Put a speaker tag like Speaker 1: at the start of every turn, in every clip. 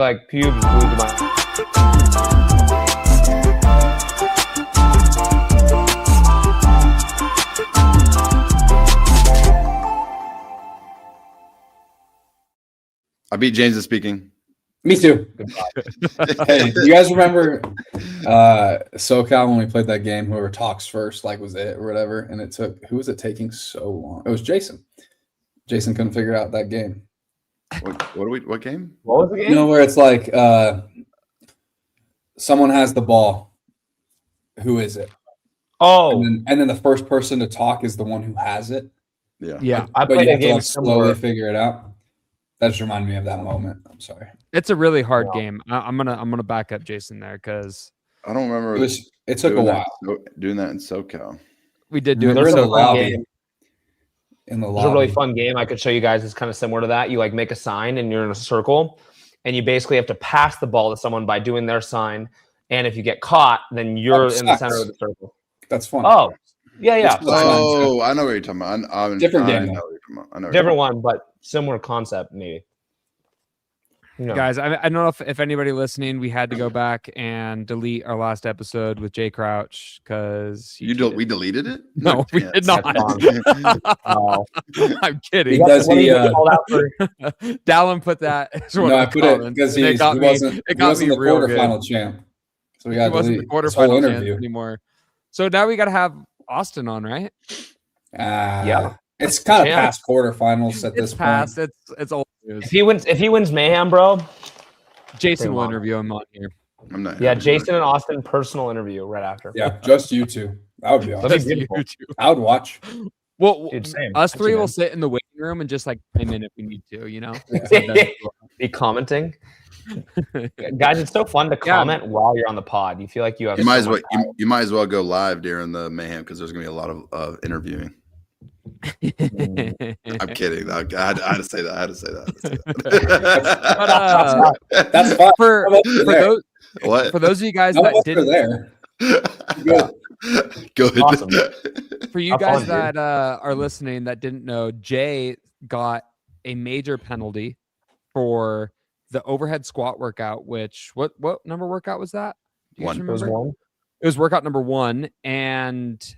Speaker 1: like pubes glued to my.
Speaker 2: I beat James at speaking.
Speaker 3: Me too. Hey, do you guys remember SoCal when we played that game? Whoever talks first, like, was it or whatever, and it took. Who was it taking so long? It was Jason. Jason couldn't figure out that game.
Speaker 2: What game?
Speaker 1: What was the game?
Speaker 3: You know, where it's like someone has the ball. Who is it?
Speaker 1: Oh,
Speaker 3: and then the first person to talk is the one who has it.
Speaker 4: Yeah.
Speaker 1: I
Speaker 3: But
Speaker 1: played
Speaker 3: you
Speaker 1: a
Speaker 3: have to
Speaker 1: game
Speaker 3: like slowly figure it out. That just reminded me of that moment. I'm sorry.
Speaker 4: It's a really hard game. I'm gonna back up Jason there because
Speaker 2: I don't remember.
Speaker 3: It took a while.
Speaker 2: Doing that in SoCal.
Speaker 4: we did do it.
Speaker 3: There's
Speaker 1: a
Speaker 3: a lobby.
Speaker 1: game.
Speaker 3: In the
Speaker 1: It's
Speaker 3: lobby.
Speaker 1: a really fun game. I could show you guys. It's kind of similar to that. You like make a sign and you're in a circle, and you basically have to pass the ball to someone by doing their sign. And if you get caught, then you're in the center of the circle.
Speaker 3: That's fun.
Speaker 1: Oh, yeah.
Speaker 2: Oh, I know what you're talking about.
Speaker 3: Different
Speaker 2: I
Speaker 3: game,
Speaker 2: know
Speaker 3: though.
Speaker 2: what you're talking about. I know
Speaker 1: Different one, but similar concept, maybe. No.
Speaker 4: Guys, I don't know if anybody listening, we had to go back and delete our last episode with Jay Crouch because
Speaker 2: we deleted it.
Speaker 4: No, we did not.
Speaker 1: Oh.
Speaker 4: I'm kidding.
Speaker 3: Because he,
Speaker 4: Dallin put that.
Speaker 3: no, I put it because he wasn't the quarterfinal champ. So we got
Speaker 4: he wasn't the quarterfinal champ anymore. So now we got to have Austin on, right?
Speaker 3: Yeah. It's kind of past quarterfinals at this point.
Speaker 4: It's old news.
Speaker 1: If he wins Mayhem, bro,
Speaker 4: Jason will interview him on here.
Speaker 2: I'm not.
Speaker 1: Yeah, Jason and Austin personal interview right after.
Speaker 3: Yeah, just you two. That would be awesome. I would watch.
Speaker 4: Well,
Speaker 1: Dude,
Speaker 4: us three will sit in the waiting room and just like chime in if we need to, you know.
Speaker 1: Be commenting. Guys, it's so fun to comment while you're on the pod. You feel like you have.
Speaker 2: You might as well go live during the Mayhem because there's gonna be a lot of interviewing. I'm kidding. I had to say that.
Speaker 3: That's fine.
Speaker 4: For those of you guys that didn't
Speaker 3: there.
Speaker 2: Good.
Speaker 1: Awesome.
Speaker 4: For you guys that are listening that didn't know, Jay got a major penalty for the overhead squat workout. Which what number workout was that?
Speaker 1: It was one.
Speaker 4: It was workout number 1, and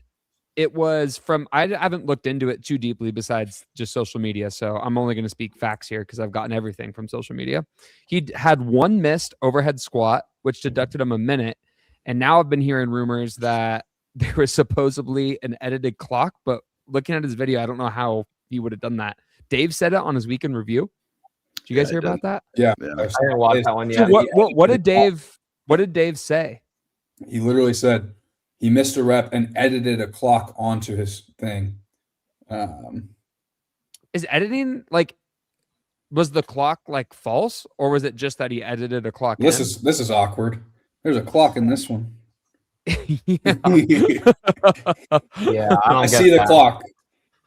Speaker 4: it was from, I haven't looked into it too deeply besides just social media. So I'm only going to speak facts here because I've gotten everything from social media. He had one missed overhead squat, which deducted him a minute. And now I've been hearing rumors that there was supposedly an edited clock, but looking at his video, I don't know how he would have done that. Dave said it on his weekend review. Did you guys hear about that?
Speaker 3: Yeah.
Speaker 1: I didn't watch that one yet.
Speaker 4: So what did Dave say?
Speaker 3: He literally said he missed a rep and edited a clock onto his thing.
Speaker 4: Is editing was the clock like false, or was it just that he edited a clock?
Speaker 3: This is awkward. There's a clock in this one.
Speaker 4: Yeah.
Speaker 3: I see the clock.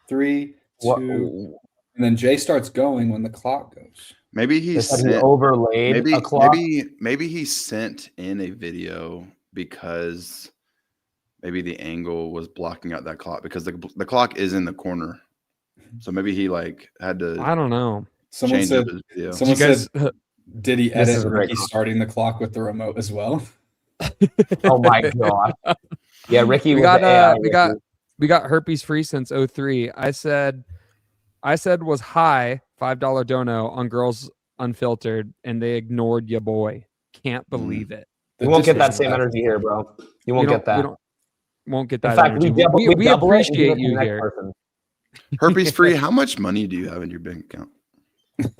Speaker 3: 3, 2, and then Jay starts going when the clock goes.
Speaker 2: Maybe he
Speaker 1: overlaid a clock.
Speaker 2: Maybe he sent in a video because maybe the angle was blocking out that clock because the clock is in the corner. So maybe he had to.
Speaker 4: I don't know.
Speaker 3: Someone said, did he edit Ricky starting the clock with the remote as well?
Speaker 1: Oh my god! Yeah, Ricky.
Speaker 4: We got herpes free since 03. I said was high $5 dono on Girls Unfiltered, and they ignored ya boy. Can't believe it.
Speaker 1: You won't get that same energy here, bro. You won't get that.
Speaker 4: Won't get that.
Speaker 1: In fact,
Speaker 4: energy. We appreciate you here.
Speaker 1: Person.
Speaker 2: Herpes free. How much money do you have in your bank account?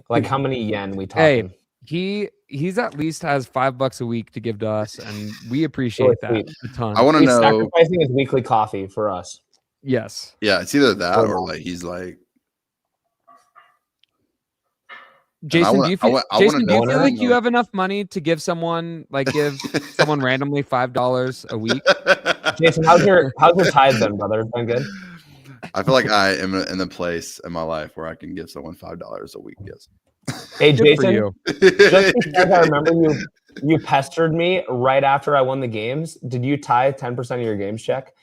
Speaker 1: Like how many yen we talking?
Speaker 4: Hey, he's at least has $5 a week to give to us, and we appreciate that a ton.
Speaker 2: I want to know.
Speaker 1: Sacrificing his weekly coffee for us.
Speaker 4: Yes.
Speaker 2: Yeah, it's either that or he's like.
Speaker 4: Jason, do you feel like you have enough money to give someone someone randomly $5 a week?
Speaker 1: Jason, how's your tithe been, brother? Been good?
Speaker 2: I feel like I am in the place in my life where I can give someone $5 a week. Yes.
Speaker 1: Hey, Jason,
Speaker 2: just
Speaker 1: because I remember you pestered me right after I won the games. Did you tithe 10% of your games check?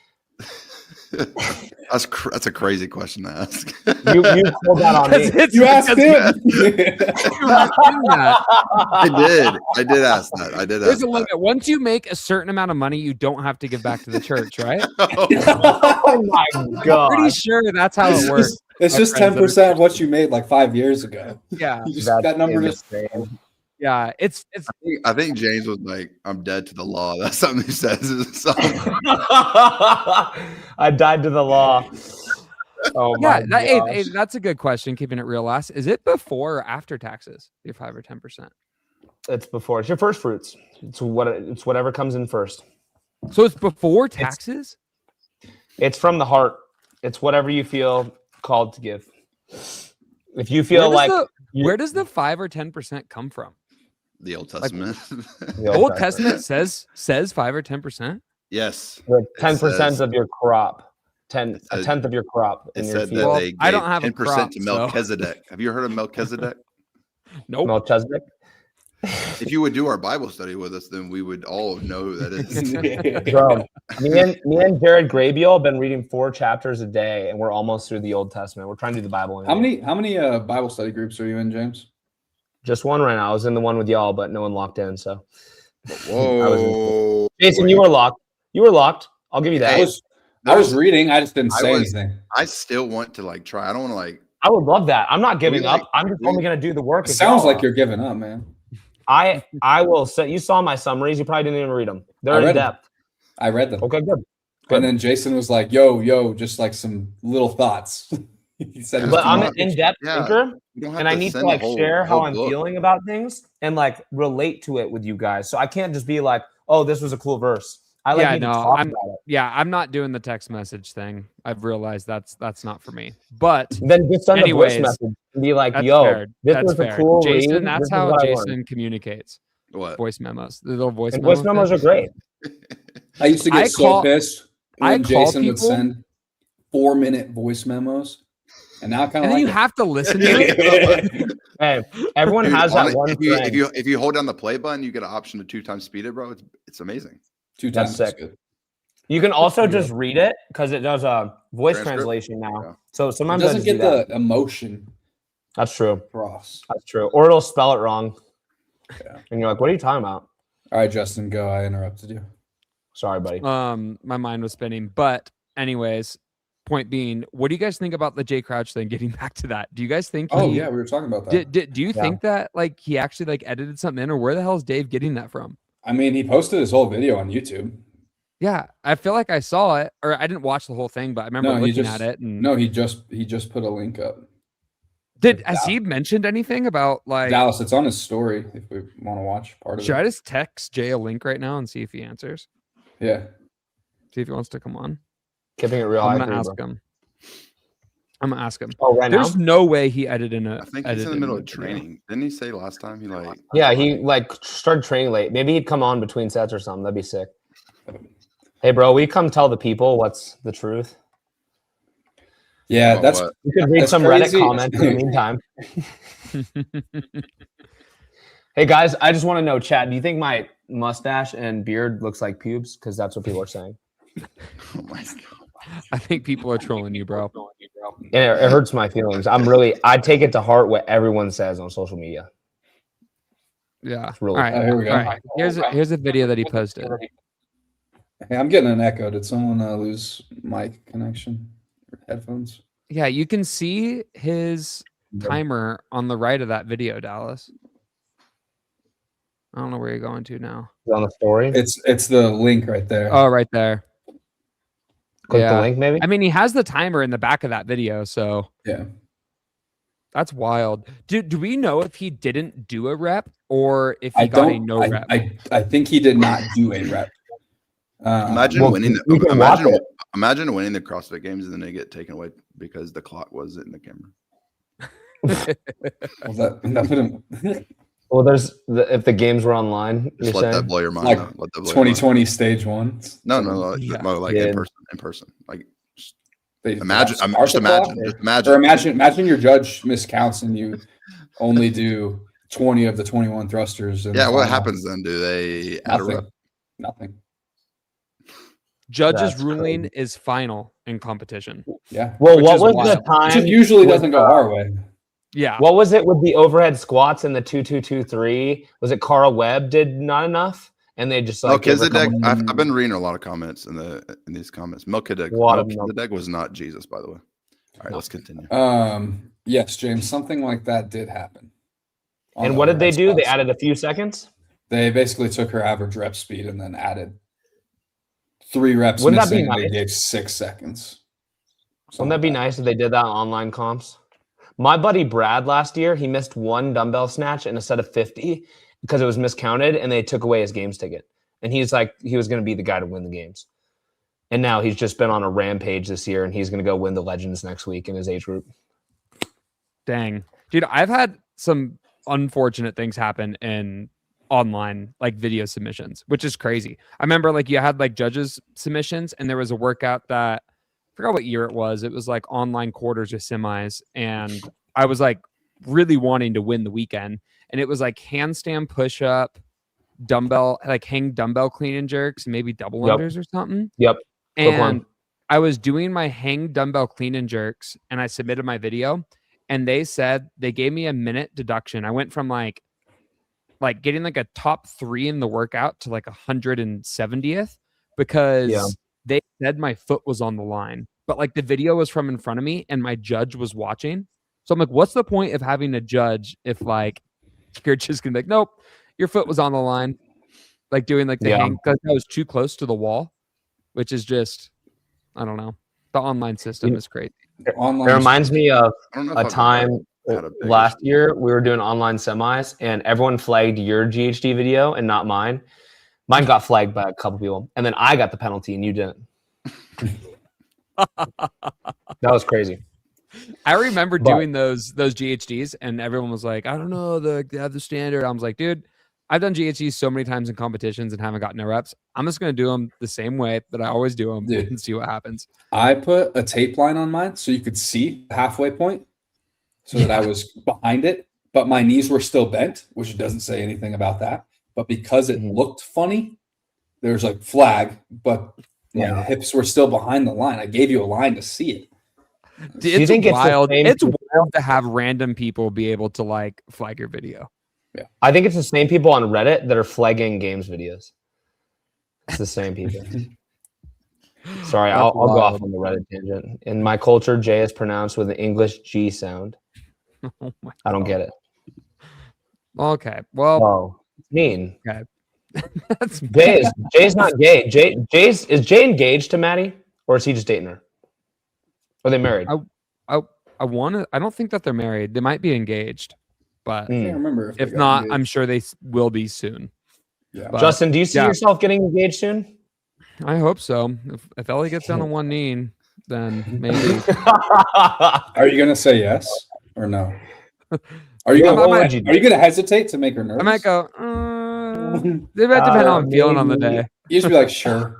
Speaker 2: That's a crazy question to ask.
Speaker 1: You pulled that on me.
Speaker 3: You asked him.
Speaker 2: I did ask that.
Speaker 4: There's a limit. Once you make a certain amount of money, you don't have to give back to the church, right?
Speaker 1: Oh my god!
Speaker 4: Pretty sure that's how it works.
Speaker 3: It's just 10% of what you made like 5 years ago.
Speaker 4: Yeah,
Speaker 3: You just that number just.
Speaker 4: yeah. It's.
Speaker 2: I think James was like, "I'm dead to the law." That's something he says.
Speaker 1: I died to the law. Oh my
Speaker 4: yeah, that's a good question. Keeping it real, last is it before or after taxes? Your 5 or 10%.
Speaker 1: It's before. It's your first fruits. It's whatever comes in first.
Speaker 4: So it's before taxes.
Speaker 1: It's from the heart. It's whatever you feel called to give. If you feel
Speaker 4: where does the 5 or 10% come from?
Speaker 2: The Old Testament.
Speaker 4: The Old Testament says 5 or 10%.
Speaker 2: Yes.
Speaker 1: 10% of your crop. A tenth of your crop.
Speaker 2: It
Speaker 1: in your
Speaker 2: said
Speaker 1: field.
Speaker 2: that they gave
Speaker 4: I don't have
Speaker 2: 10%
Speaker 4: a crop,
Speaker 2: to Melchizedek. Have you heard of Melchizedek?
Speaker 4: Nope.
Speaker 1: Melchizedek.
Speaker 2: If you would do our Bible study with us, then we would all know who that is.
Speaker 1: Bro, me and Jared Graybeal have been reading 4 chapters a day, and we're almost through the Old Testament. We're trying to do the Bible.
Speaker 3: How many Bible study groups are you in, James?
Speaker 1: Just one right now. I was in the one with y'all, but no one locked in. So,
Speaker 2: Whoa,
Speaker 1: Jason, you were locked. You were locked. I'll give you that.
Speaker 3: I was reading. I just didn't say anything.
Speaker 2: I still want to try. I don't want to
Speaker 1: I would love that. I'm not giving up. I'm just only going to do the work.
Speaker 3: It sounds like you're giving up, man.
Speaker 1: I will say, you saw my summaries. You probably didn't even read them. They're in depth.
Speaker 3: I read them.
Speaker 1: Okay, good.
Speaker 3: And then Jason was like, yo, just like some little thoughts. He said,
Speaker 1: but I'm an in-depth thinker, and I need to share how I'm feeling about things and relate to it with you guys. So I can't just be like, oh, this was a cool verse. I like to talk about it.
Speaker 4: Yeah, I'm not doing the text message thing. I've realized that's not for me. But
Speaker 1: then just send a voice message and be like, "Yo, this was a cool
Speaker 4: Jason."
Speaker 1: read.
Speaker 4: That's how Jason communicates.
Speaker 2: What?
Speaker 4: Voice memos? The little voice
Speaker 1: and
Speaker 4: memos.
Speaker 1: Voice memos are great.
Speaker 3: I used to get pissed when Jason would send 4-minute voice memos, and now kind of
Speaker 4: you have to listen to it.
Speaker 1: Hey, everyone has that one.
Speaker 2: If you hold down the play button, you get an option to 2 times speed it, bro. It's amazing.
Speaker 3: 2 times.
Speaker 1: That's sick. You can also just read it because it does a voice translation now. Yeah. So sometimes
Speaker 3: it doesn't get the emotion.
Speaker 1: That's true.
Speaker 3: Across.
Speaker 1: That's true. Or it'll spell it wrong.
Speaker 3: Yeah.
Speaker 1: And you're like, what are you talking about?
Speaker 3: All right, Justin, go. I interrupted you.
Speaker 1: Sorry, buddy.
Speaker 4: My mind was spinning. But anyways, point being, what do you guys think about the Jay Crouch thing? Getting back to that. Do you guys think
Speaker 3: we were talking about that.
Speaker 4: Do you think that he actually edited something in, or where the hell is Dave getting that from?
Speaker 3: I mean, he posted his whole video on YouTube.
Speaker 4: Yeah, I feel like I saw it, or I didn't watch the whole thing, but I remember looking at it. And
Speaker 3: he just put a link up.
Speaker 4: Has he mentioned anything about
Speaker 3: Dallas? It's on his story. If we want to watch part of it,
Speaker 4: should I just text Jay a link right now and see if he answers?
Speaker 3: Yeah,
Speaker 4: see if he wants to come on.
Speaker 1: Keeping it real,
Speaker 4: I'm gonna ask him. I'm gonna ask him.
Speaker 1: Oh, right
Speaker 4: There's
Speaker 1: now?
Speaker 4: no way he edited
Speaker 2: I think he's in the middle of training. Didn't he say last time he
Speaker 1: Yeah, he started training late. Maybe he'd come on between sets or something. That'd be sick. Hey, bro, we come tell the people what's the truth.
Speaker 3: Yeah,
Speaker 1: you could read some crazy Reddit comments in the meantime. Hey guys, I just want to know, chat, do you think my mustache and beard looks like pubes? Because that's what people are saying.
Speaker 2: Oh my god.
Speaker 4: I think people are trolling you, bro.
Speaker 1: Yeah, it hurts my feelings. I take it to heart what everyone says on social media.
Speaker 4: Yeah.
Speaker 1: It's really
Speaker 4: all right.
Speaker 3: Here we go.
Speaker 4: All right. Here's a video that he posted.
Speaker 3: Hey, I'm getting an echo. Did someone lose mic connection? Headphones?
Speaker 4: Yeah, you can see his timer on the right of that video, Dallas. I don't know where you're going to now.
Speaker 1: On the story?
Speaker 3: It's the link right there.
Speaker 4: Oh, right there.
Speaker 1: Click the link, maybe?
Speaker 4: I mean, he has the timer in the back of that video, so
Speaker 3: yeah.
Speaker 4: That's wild. Do we know if he didn't do a rep or if he got a no rep?
Speaker 3: I think he did not do a rep.
Speaker 2: Imagine winning the CrossFit Games and then they get taken away because the clock was in the camera.
Speaker 1: Well, if the games were online,
Speaker 2: just let that blow your mind.
Speaker 3: Like 2020 stage 1.
Speaker 2: No, in person. Like imagine
Speaker 3: your judge miscounts and you only do 20 of the 21 thrusters.
Speaker 2: Yeah, what happens then? Do they add a rep?
Speaker 3: Nothing.
Speaker 4: Judge's
Speaker 1: That's
Speaker 4: ruling
Speaker 1: crazy.
Speaker 4: is final in competition.
Speaker 3: Yeah.
Speaker 1: Well,
Speaker 4: Which
Speaker 1: what
Speaker 4: is
Speaker 1: was
Speaker 4: wild.
Speaker 1: the
Speaker 3: It
Speaker 1: time?
Speaker 3: just usually
Speaker 1: with,
Speaker 3: doesn't go our way.
Speaker 4: Yeah.
Speaker 1: What was it with the overhead squats and the 2-2-2-3? Was it Carl Webb did not enough? And they just like gave her a
Speaker 2: Melchizedek.
Speaker 1: couple-
Speaker 2: I've been reading a lot of comments in these comments. Melchizedek was not Jesus, by the way. All right, let's continue.
Speaker 3: Yes, James, something like that did happen.
Speaker 1: And what did they do? They added a few seconds.
Speaker 3: They basically took her average rep speed and then added 3 reps.
Speaker 1: Wouldn't that be
Speaker 3: missing, and
Speaker 1: nice?
Speaker 3: They gave 6 seconds.
Speaker 1: Wouldn't that be nice if they did that on online comps? My buddy Brad last year, he missed 1 dumbbell snatch in a set of 50 because it was miscounted, and they took away his games ticket. And he's like, he was going to be the guy to win the games. And now he's just been on a rampage this year, and he's going to go win the Legends next week in his age group.
Speaker 4: Dang. Dude, I've had some unfortunate things happen in online like video submissions, which is crazy. I remember like you had like judges submissions, and there was a workout that I forgot what year it was. It was like online quarters or semis, and I was like really wanting to win the weekend, and it was like handstand push-up, dumbbell, like hang dumbbell clean and jerks, maybe double unders or something.
Speaker 1: Yep.
Speaker 4: And I was doing my hang dumbbell clean and jerks, and I submitted my video, and they said they gave me a minute deduction. I went from like getting like a top 3 in the workout to like 170th because they said my foot was on the line, but like the video was from in front of me and my judge was watching. So I'm like, what's the point of having a judge if like you're just gonna be like, nope, your foot was on the line, like doing like the hang because I was too close to the wall, which is just, I don't know. The online system is crazy.
Speaker 1: It reminds me of a time
Speaker 2: had a big
Speaker 1: last year. We were doing online semis, and everyone flagged your GHD video and not mine. Mine got flagged by a couple people, and then I got the penalty, and you didn't. That was crazy.
Speaker 4: I remember doing those GHDs, and everyone was like, "I don't know, they have the standard." I was like, "Dude, I've done GHDs so many times in competitions and haven't gotten no reps. I'm just gonna do them the same way that I always do them, and see what happens."
Speaker 3: I put a tape line on mine so you could see the halfway point, so that I was behind it, but my knees were still bent, which doesn't say anything about that. But because it looked funny, there's like flag, but my hips were still behind the line. I gave you a line to see it.
Speaker 4: It's wild. It's wild to have random people be able to like flag your video.
Speaker 3: Yeah,
Speaker 1: I think it's the same people on Reddit that are flagging games videos. It's the same people. Sorry, I'll go off on the Reddit tangent. In my culture, J is pronounced with an English G sound. I don't get it.
Speaker 4: Okay, well,
Speaker 1: it's mean.
Speaker 4: Okay.
Speaker 1: Jay's not gay. Is Jay engaged to Maddie, or is he just dating her? Or are they married?
Speaker 4: I don't think that they're married. They might be engaged, but
Speaker 3: I can't remember
Speaker 4: if not, I'm sure they will be soon.
Speaker 3: Yeah.
Speaker 4: But,
Speaker 1: Justin, do you see yourself getting engaged soon?
Speaker 4: I hope so. If Ellie gets down on one knee, then maybe.
Speaker 3: Are you gonna say yes or no? Are you gonna hesitate to make her nervous?
Speaker 4: I might go. It might depend on how I'm feeling on the day.
Speaker 3: You just be like, sure.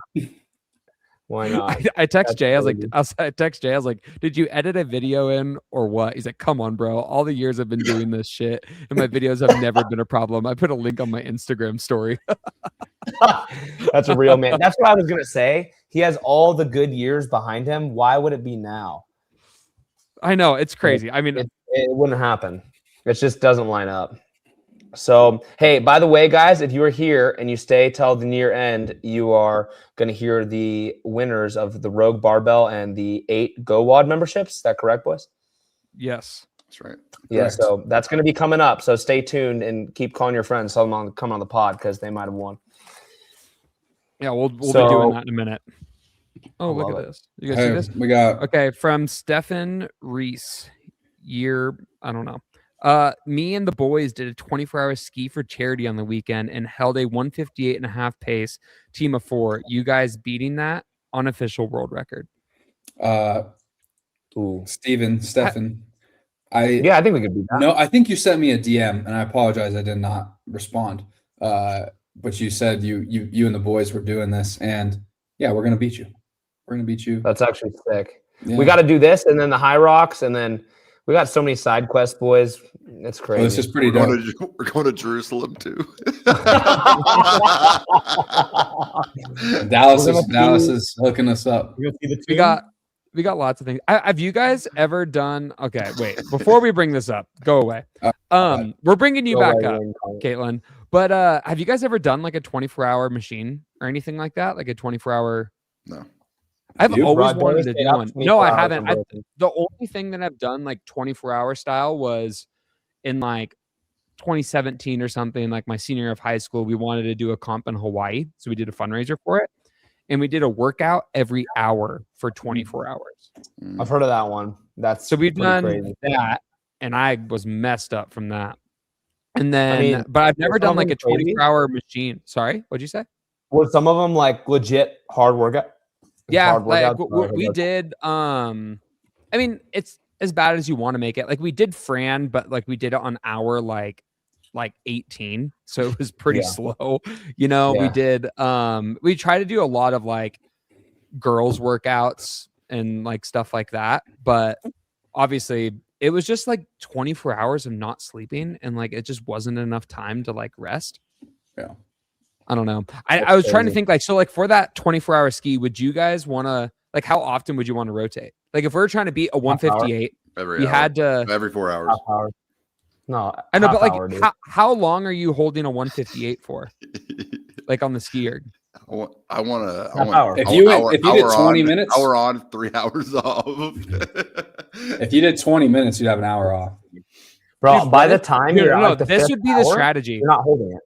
Speaker 1: Why not?
Speaker 4: I text Jay. I was like, did you edit a video in or what? He's like, come on, bro. All the years I've been doing this shit, and my videos have never been a problem. I put a link on my Instagram story.
Speaker 1: That's a real man. That's what I was gonna say. He has all the good years behind him. Why would it be now?
Speaker 4: I know, it's crazy. I mean,
Speaker 1: it wouldn't happen. It just doesn't line up. So, hey, by the way, guys, if you are here and you stay till the near end, you are going to hear the winners of the Rogue Barbell and the 8 GoWad memberships. Is that correct, boys?
Speaker 4: Yes.
Speaker 2: That's right.
Speaker 1: Yeah,
Speaker 3: Correct.
Speaker 1: so that's going to be coming up. So stay tuned and keep calling your friends. Tell them come on the pod because they might have won.
Speaker 4: Yeah, we'll be doing that in a minute. Oh, look at this. You guys see this?
Speaker 3: We got
Speaker 4: from Stefan Reese. I don't know. Me and the boys did a 24-hour ski for charity on the weekend and held a 158.5 pace team of 4. You guys beating that unofficial world record.
Speaker 3: Stefan.
Speaker 1: I think we could beat that.
Speaker 3: No, I think you sent me a DM, and I apologize I did not respond. But you said you and the boys were doing this, and yeah, we're gonna beat you. We're gonna beat you.
Speaker 1: That's actually sick.
Speaker 3: Yeah.
Speaker 1: We got to do this, and then the High Rocks, and then We got so many side quests, boys. It's
Speaker 3: Oh,
Speaker 1: crazy.
Speaker 3: this is pretty
Speaker 2: We're
Speaker 3: dope.
Speaker 2: going to Jerusalem too.
Speaker 3: Dallas
Speaker 1: We're
Speaker 3: is
Speaker 1: gonna see-
Speaker 3: hooking us up.
Speaker 1: You gonna see the
Speaker 4: We got lots of things. Have you guys ever done? Okay, wait. Before we bring this up, go away. We're bringing you back up, Caitlin. But have you guys ever done like a 24-hour machine or anything like that? Like a 24-hour?
Speaker 2: No.
Speaker 4: I've
Speaker 3: You
Speaker 4: always
Speaker 1: brought
Speaker 4: wanted
Speaker 1: Dennis
Speaker 4: to do
Speaker 1: up
Speaker 4: one.
Speaker 1: 24
Speaker 4: No, I
Speaker 1: hours
Speaker 4: haven't.
Speaker 1: on both.
Speaker 4: The only thing that I've done like 24-hour style was in like 2017 or something, like my senior year of high school. We wanted to do a comp in Hawaii, so we did a fundraiser for it, and we did a workout every hour for 24 hours.
Speaker 1: I've heard of that one. That's
Speaker 4: So we've
Speaker 1: pretty
Speaker 4: done
Speaker 1: crazy.
Speaker 4: that, and I was messed up from that. And then,
Speaker 1: mean,
Speaker 4: but I've never
Speaker 1: some
Speaker 4: done
Speaker 1: of
Speaker 4: like a
Speaker 1: them crazy.
Speaker 4: 24-hour machine. Sorry, what'd you say?
Speaker 1: Were some of them like legit hard workout?
Speaker 4: Yeah,
Speaker 1: Hard
Speaker 4: like
Speaker 1: workouts?
Speaker 4: we did. I mean, it's as bad as you want to make it. Like we did Fran, but like we did it on hour like 18, so it was pretty
Speaker 1: Yeah.
Speaker 4: slow. You know, we
Speaker 1: Yeah.
Speaker 4: did. We try to do a lot of like girls workouts and like stuff like that, but obviously it was just like 24 hours of not sleeping, and like it just wasn't enough time to like rest.
Speaker 3: Yeah.
Speaker 4: I don't know. I
Speaker 1: That's
Speaker 4: was trying to
Speaker 1: crazy.
Speaker 4: think like, so like for that 24-hour ski, would you guys want to like, how often would you want to rotate? Like if we are trying to beat a 158,
Speaker 2: Every
Speaker 4: we
Speaker 2: hour.
Speaker 4: had to,
Speaker 2: Every 4 hours.
Speaker 1: Half hour. No,
Speaker 4: I know,
Speaker 1: half
Speaker 4: but like
Speaker 1: hour, dude.
Speaker 4: how long are you holding a 158 for? Like on the ski erg?
Speaker 2: I want to.
Speaker 1: Half hour.
Speaker 3: If you did 20 minutes,
Speaker 2: hour on, 3 hours off.
Speaker 3: if you did 20 minutes, you'd have an hour off.
Speaker 1: Bro,
Speaker 4: Dude,
Speaker 1: by
Speaker 4: what
Speaker 1: the
Speaker 4: if-
Speaker 1: time
Speaker 4: No,
Speaker 1: you're
Speaker 4: no,
Speaker 1: at the
Speaker 4: this
Speaker 1: fifth
Speaker 4: would be the
Speaker 1: hour,
Speaker 4: strategy.
Speaker 1: You're not holding it.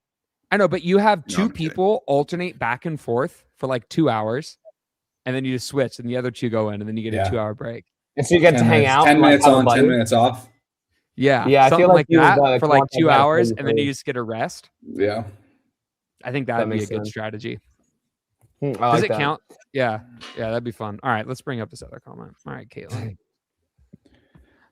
Speaker 4: I know, but you have
Speaker 2: No,
Speaker 4: two
Speaker 2: I'm kidding.
Speaker 4: people alternate back and forth for like 2 hours, and then you just switch, and the other two go in, and then you get
Speaker 3: Yeah.
Speaker 4: a 2-hour break.
Speaker 1: And so you get to
Speaker 3: 10
Speaker 1: hang
Speaker 3: minutes,
Speaker 1: out.
Speaker 3: 10
Speaker 1: and, like,
Speaker 3: minutes
Speaker 1: have a
Speaker 3: on,
Speaker 1: buddy.
Speaker 3: 10 minutes off.
Speaker 4: Yeah,
Speaker 1: Yeah, I feel
Speaker 4: something
Speaker 1: like
Speaker 4: like
Speaker 1: you would,
Speaker 4: that for like
Speaker 1: want
Speaker 4: 2
Speaker 1: that
Speaker 4: hours,
Speaker 1: pretty
Speaker 4: and then you
Speaker 1: early.
Speaker 4: just get a rest.
Speaker 3: Yeah.
Speaker 4: I think that
Speaker 1: That
Speaker 4: would be a
Speaker 1: makes
Speaker 4: good
Speaker 1: sense.
Speaker 4: strategy.
Speaker 1: I
Speaker 4: Does
Speaker 1: like
Speaker 4: it
Speaker 1: that.
Speaker 4: count? Yeah, that'd be fun. All right, let's bring up this other comment. All right, Caitlin.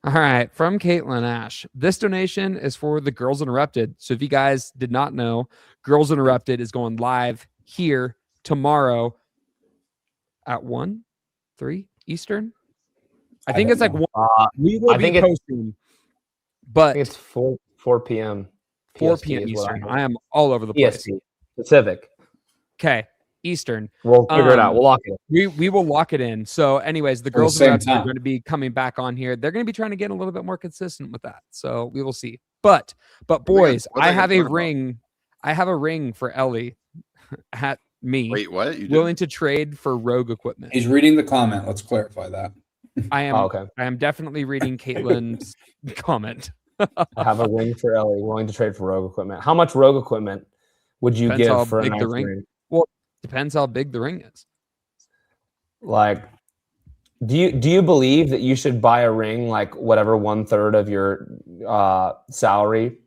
Speaker 4: All right, from Caitlin Ash. This donation is for the Girls Interrupted. So if you guys did not know, Girls Interrupted is going live here tomorrow at 3 Eastern. I think it's like
Speaker 3: know.
Speaker 4: 1. We will
Speaker 1: I
Speaker 4: be
Speaker 1: think it's-
Speaker 4: posting,
Speaker 1: I
Speaker 4: but
Speaker 1: think it's 4 p.m.
Speaker 4: 4
Speaker 1: PST
Speaker 4: p.m.
Speaker 1: is what
Speaker 4: Eastern.
Speaker 1: I
Speaker 4: I am all over the place.
Speaker 1: EST, Pacific.
Speaker 4: Okay, Eastern.
Speaker 1: We'll figure it out. We'll lock it.
Speaker 4: We will lock it in. So, anyways, the
Speaker 3: At the
Speaker 4: Girls
Speaker 3: same
Speaker 4: Interrupted are
Speaker 3: time.
Speaker 4: going to be coming back on here. They're going to be trying to get a little bit more consistent with that. So we will see. But boys,
Speaker 2: what are
Speaker 4: I
Speaker 2: they
Speaker 4: have a
Speaker 2: concerned about?
Speaker 4: ring. I have a ring for Ellie at me,
Speaker 2: Wait, what? You
Speaker 4: willing to trade for rogue equipment.
Speaker 3: He's reading the comment. Let's clarify that.
Speaker 4: I am.
Speaker 1: Oh, okay.
Speaker 4: I am definitely reading Caitlin's comment.
Speaker 1: I have a ring for Ellie, willing to trade for rogue equipment. How much rogue equipment would you
Speaker 4: Depends how
Speaker 1: give for a
Speaker 4: big the
Speaker 1: nice
Speaker 4: ring-
Speaker 1: ring?
Speaker 4: Depends how big the ring is.
Speaker 1: Like, do you believe that you should buy a ring like whatever 1/3 of your salary,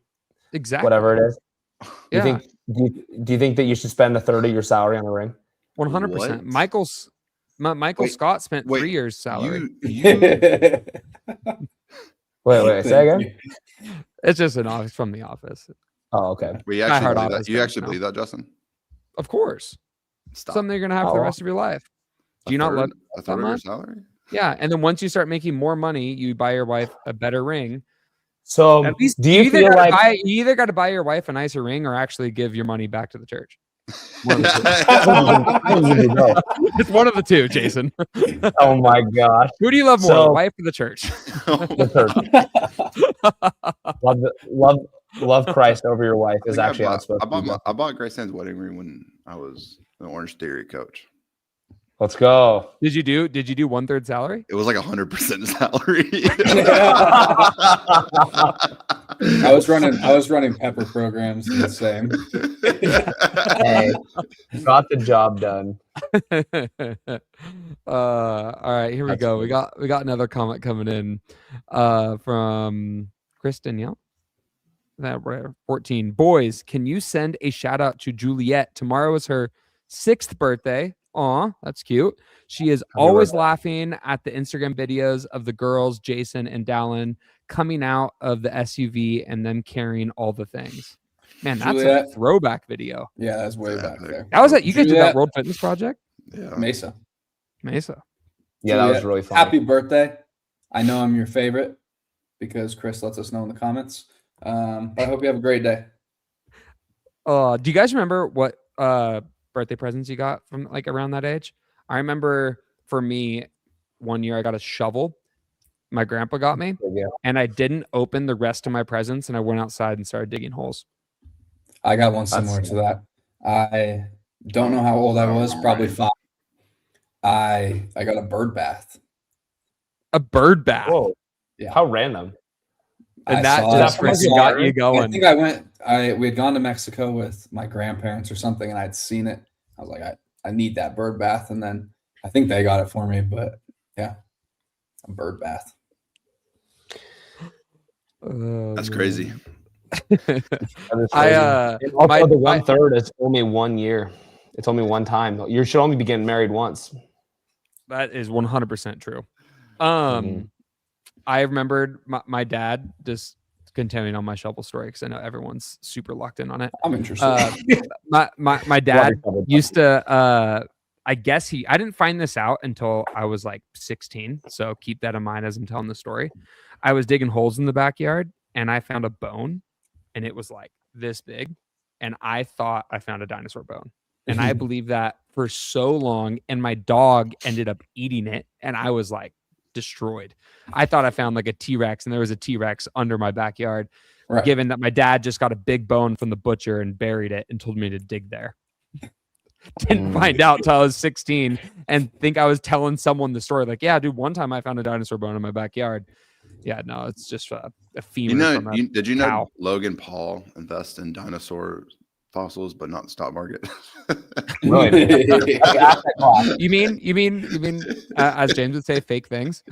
Speaker 4: Exactly.
Speaker 1: whatever it is?
Speaker 4: Yeah.
Speaker 1: Do you think that you should spend 1/3 of your salary on a ring?
Speaker 4: 100%.
Speaker 2: What?
Speaker 4: Michael
Speaker 2: Wait,
Speaker 4: Scott spent
Speaker 2: wait,
Speaker 4: 3 years' salary.
Speaker 2: You,
Speaker 1: Wait, say again?
Speaker 4: It's just an office from the office.
Speaker 1: Oh, okay.
Speaker 2: we
Speaker 4: Die
Speaker 2: actually
Speaker 4: Hard
Speaker 2: believe
Speaker 4: Office
Speaker 2: that. You
Speaker 4: fans
Speaker 2: actually
Speaker 4: know.
Speaker 2: believe that, Justin?
Speaker 4: Of course.
Speaker 2: Stop.
Speaker 4: Something you're gonna have for the
Speaker 1: Oh.
Speaker 4: rest of your life. Do
Speaker 2: A
Speaker 4: you not
Speaker 2: third-
Speaker 4: love
Speaker 2: a third of your
Speaker 4: much?
Speaker 2: salary?
Speaker 4: Yeah, and then once you start making more money, you buy your wife a better ring.
Speaker 1: So,
Speaker 4: At least
Speaker 1: do you
Speaker 4: either
Speaker 1: feel
Speaker 4: gotta
Speaker 1: like
Speaker 4: you either got to buy your wife a nicer ring or actually give your money back to the church. It's one of the two, Jason.
Speaker 1: oh my gosh,
Speaker 4: Who do you love more,
Speaker 1: So-
Speaker 4: the wife or the church?
Speaker 1: the third. love Christ over your wife is actually how it's supposed to be.
Speaker 2: I bought Graceland's wedding ring when I was an Orange Theory coach.
Speaker 1: Let's go.
Speaker 4: Did you do 1/3 salary?
Speaker 2: It was like 100% salary.
Speaker 3: I was running pepper programs and the same.
Speaker 1: Hey, got the job done.
Speaker 4: All right, here we
Speaker 1: That's
Speaker 4: go.
Speaker 1: good.
Speaker 4: We got another comment coming in from Chris Danielle. That 14 boys. Can you send a shout out to Juliet? Tomorrow is her 6th birthday. Aw, that's cute. She is always laughing at the Instagram videos of the girls, Jason and Dallin, coming out of the SUV and them carrying all the things. Man, that's a
Speaker 3: Juliet.
Speaker 4: throwback video.
Speaker 3: Yeah, that's way
Speaker 2: Yeah,
Speaker 3: back there.
Speaker 4: That was it. You guys did that
Speaker 3: Juliet.
Speaker 4: World Fitness Project?
Speaker 2: Yeah.
Speaker 3: Mesa.
Speaker 4: Mesa.
Speaker 1: Yeah, that was
Speaker 3: Juliet,
Speaker 1: really fun.
Speaker 3: Happy birthday. I know I'm your favorite. because Chris lets us know in the comments. But I hope you have a great day.
Speaker 4: Do you guys remember what birthday presents you got from like around that age? I remember for me, one year I got a shovel. My grandpa got me, and I didn't open the rest of my presents, and I went outside and started digging holes.
Speaker 3: I got one similar to that. I don't know how old I was, probably 5. I got a bird bath.
Speaker 4: A bird bath.
Speaker 1: Whoa.
Speaker 3: Yeah.
Speaker 1: How random.
Speaker 4: And that just freaking got you going.
Speaker 3: I think we had gone to Mexico with my grandparents or something, and I'd seen it. I was like, I need that bird bath. And then I think they got it for me, but yeah, a bird bath.
Speaker 2: That's crazy.
Speaker 1: Also, the 1/3 is only 1 year. It's only one time. You should only be getting married once.
Speaker 4: That is 100% true. I remembered my dad just continuing on my shovel story because I know everyone's super locked in on it.
Speaker 3: I'm interested.
Speaker 4: My dad used to. I guess I didn't find this out until I was like 16. So keep that in mind as I'm telling the story. I was digging holes in the backyard and I found a bone, and it was like this big, and I thought I found a dinosaur bone. And I believed that for so long, and my dog ended up eating it, and I was like destroyed. I thought I found like a T-Rex, and there was a T-Rex under my backyard, given that my dad just got a big bone from the butcher and buried it and told me to dig there. Didn't find out till I was 16 and think I was telling someone the story. Like, yeah, dude, one time I found a dinosaur bone in my backyard. Yeah, no, it's just a femur.
Speaker 2: Did you know Logan Paul invests in dinosaur fossils, but not the stock market?
Speaker 1: Really?
Speaker 4: You mean, as James would say, fake things?